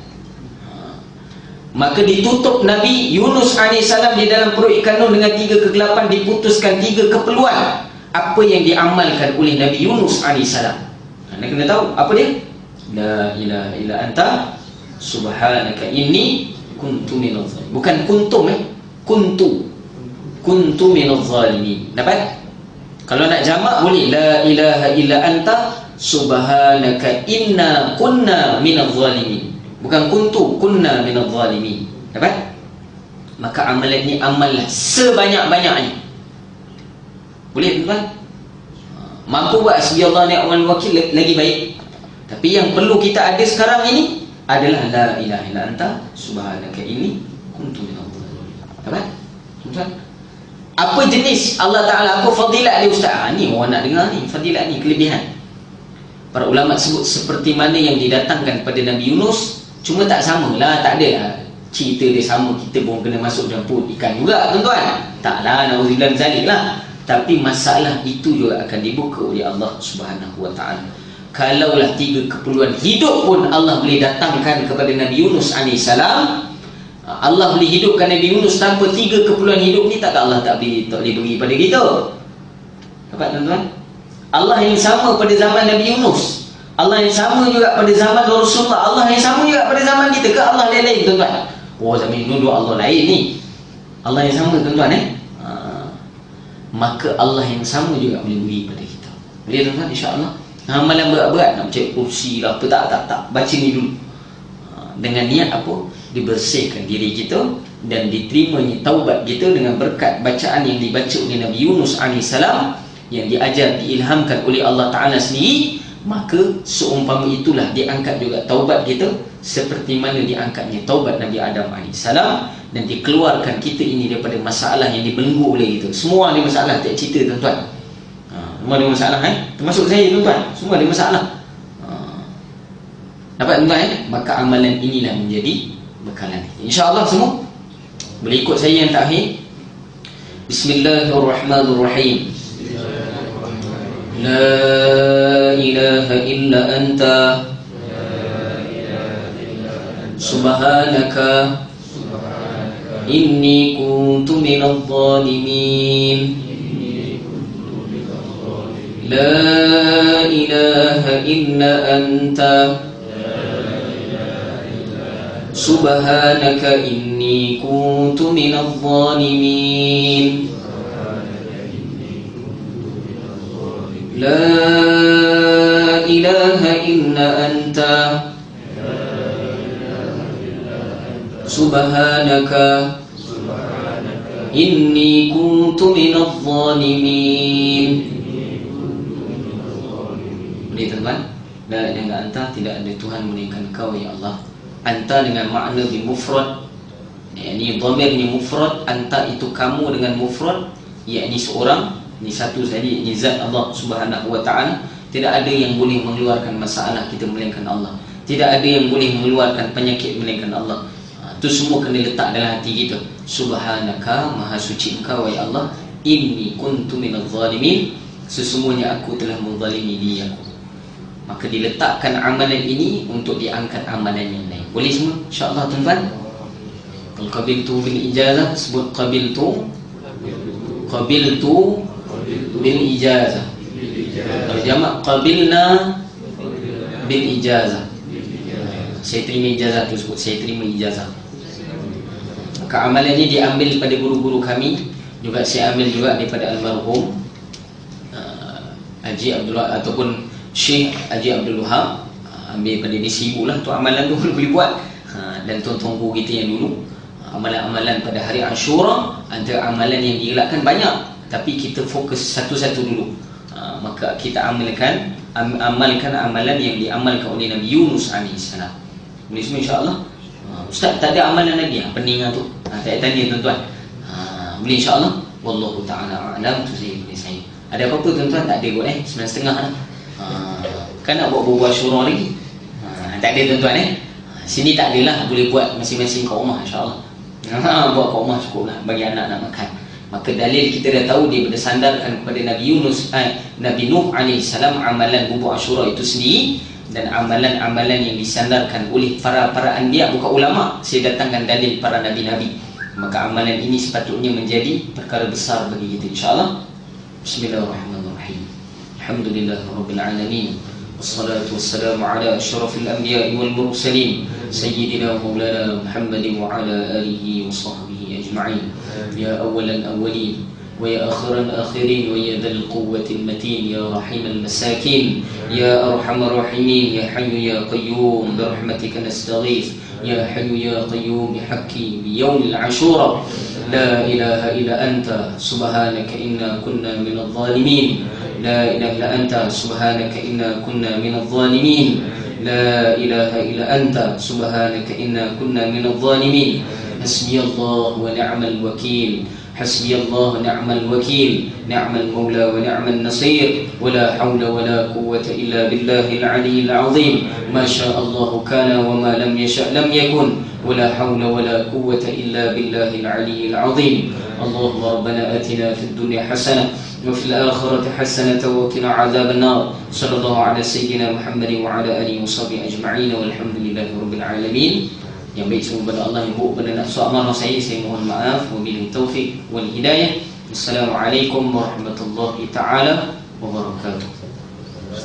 Maka ditutup Nabi Yunus AS di dalam perut ikan nun dengan 3 kegelapan, diputuskan 3 keperluan apa yang diamalkan oleh Nabi Yunus AS. Anda kena tahu apa dia? La ilaha illa anta subhanaka inni kuntu minadh zalimin. Bukan kuntum kuntu minadh zalimin. Dapat? Kalau nak jamak boleh, la ilaha illa anta subhanaka inna kunna minadh zalimin. Bukan kuntu, kunna minadh zalimin. Dapat? Maka amalan ni amallah sebanyak-banyaknya. Boleh tuan? Mampu buat segi Allah ni'mal wakil lagi baik. Tapi yang perlu kita ada sekarang ini adalah la ilaha illa anta subhanaka inni kuntu minadh zalimin. Dapat? Tuan? Apa jenis Allah Ta'ala, apa fadilat dia ustaz? Ni orang nak dengar ni, fadilat ni, kelebihan. Para ulama sebut seperti mana yang didatangkan pada Nabi Yunus, cuma tak sama lah, tak ada lah cerita dia sama, kita pun kena masuk dalam perut ikan juga tuan-tuan. Taklah, na'udzubillah zalik lah. Tapi masalah itu juga akan dibuka oleh Allah Subhanahu Wa Ta'ala. Kalaulah 3 keperluan hidup pun Allah boleh datangkan kepada Nabi Yunus AS, Allah boleh hidupkan Nabi Yunus tanpa 3 keperluan hidup ni, takkan Allah tak boleh beri pada kita. Dapat tuan-tuan? Allah yang sama pada zaman Nabi Yunus, Allah yang sama juga pada zaman Rasulullah, Allah yang sama juga pada zaman kita. Ke Allah lain-lain tuan-tuan? Oh, zaman ini dua Allah lain ni. Allah yang sama tuan-tuan maka Allah yang sama juga boleh beri pada kita. Boleh tuan-tuan, insya-Allah. Amalan berat-berat nak cek kursi lah apa, tak baca ni dulu. Dengan niat apa? Dibersihkan diri kita dan diterimanya taubat kita dengan berkat bacaan yang dibaca oleh Nabi Yunus AS yang diajar, diilhamkan oleh Allah Ta'ala sendiri. Maka seumpama itulah diangkat juga taubat kita seperti mana diangkatnya taubat Nabi Adam AS, dan dikeluarkan kita ini daripada masalah yang dibelenggu oleh kita. Semua ada masalah, tak cerita tuan-tuan. Semua ada masalah termasuk saya tuan-tuan, semua ada masalah. Dapat tuan-tuan Maka amalan inilah menjadi bekalan. InsyaAllah semua boleh ikut saya yang terakhir. Bismillahirrahmanirrahim. La ilaha illa anta subhanaka inni kuntu minadh zalimin. La ilaha illa anta subhanaka inni kuntu minadh zalimin. La ilaha illa anta subhanaka inni kuntu minadh zalimin. Boleh tuan-tuan? La ilaha illa anta, tidak ada Tuhan melainkan Kau ya Allah. Anta dengan makna bimufrad, yakni dhamirnya mufrad. Anta itu kamu dengan mufrad, yakni seorang, ini satu saja, ini zat Allah Subhanahu Wa Ta'ala. Tidak ada yang boleh mengeluarkan masalah kita melainkan Allah. Tidak ada yang boleh mengeluarkan penyakit melainkan Allah. Itu semua kena letak dalam hati kita. Subhanaka, maha suci Engkau ya Allah. Inni kuntu minadh zalimin, sesungguhnya aku telah menzalimi diri aku. Maka diletakkan amalan ini untuk diangkat amalan yang lain. Boleh semua? InsyaAllah tuan-tuan. Kalau qabiltu bil ijazah, sebut qabiltu bil ijazah. Kalau jamak qabilna bil ijazah. Saya terima ijazah tu, sebut saya terima ijazah. Maka amalannya diambil daripada guru-guru kami, juga saya ambil juga daripada almarhum Haji Abdullah ataupun Syekh Haji Abdul Wahab. Ambil pada dia sibuk lah tu amalan tu boleh buat. Dan tuan-tuan guru kita yang dulu, amalan-amalan pada hari Ashura, antara amalan yang digelakkan banyak, tapi kita fokus satu-satu dulu. Maka kita amalkan amalan yang diamalkan oleh Nabi Yunus AS. Boleh semua insya-Allah. Ustaz, tak ada amalan lagi pening tu. Tak tanya tuan-tuan. Boleh insya-Allah. Wallahu taala alam. Tu saya. Ada apa-apa tuan-tuan? Tak ada kot 9:30 dah. Kan nak buat Ashura lagi. Tak ada tuan-tuan Sini tak adalah, boleh buat masing-masing kat rumah insya-Allah. Buat kat rumah cukup lah bagi anak nak makan. Maka dalil kita dah tahu dia bersandarkan kepada Nabi Yunus, Nabi Nuh AS, amalan bubur Ashura itu sendiri, dan amalan-amalan yang disandarkan oleh para anbiya, bukan ulama. Saya datangkan dalil para nabi-nabi. Maka amalan ini sepatutnya menjadi perkara besar bagi kita insya-Allah. Bismillahirrahmanirrahim. Alhamdulillahirabbil alamin. والصلاة والسلام على أشرف الأنبياء والمرسلين سيدنا مولانا محمد وعلى آله وصحبه أجمعين. يا أول الأولين ويا آخر الآخرين ويا ذا القوة المتين، يا رحيم المساكين، يا أرحم الراحمين، يا حي يا قيوم برحمتك نستغيث، يا حي يا قيوم بحقي بيوم العاشوراء، لا إله إلا أنت سبحانك إنا كنا من الظالمين، لا إله إلا أنت سبحانك إنا كنا من الظالمين، لا إله إلا أنت سبحانك إنا كنا من الظالمين. حسبي الله ونعم الوكيل، حسبي الله ونعم الوكيل، نعم المولى ونعم النصير، ولا حول ولا قوة إلا بالله العلي العظيم. ما شاء الله كان وما لم يشأ لم يكن، ولا حول ولا قوة إلا بالله العلي العظيم. اللهم ربنا آتنا في الدنيا حسنة وفي الآخرة حسنة وقنا عذاب النار. صلى الله على سيدنا محمد وعلى آله وصحبه أجمعين والحمد لله رب العالمين. Yang baik semua kepada Allah, yang buruk pada nafsu amarah saya mohon maaf. Wabillahi taufik wal hidayah. Assalamualaikum warahmatullahi taala wabarakatuh.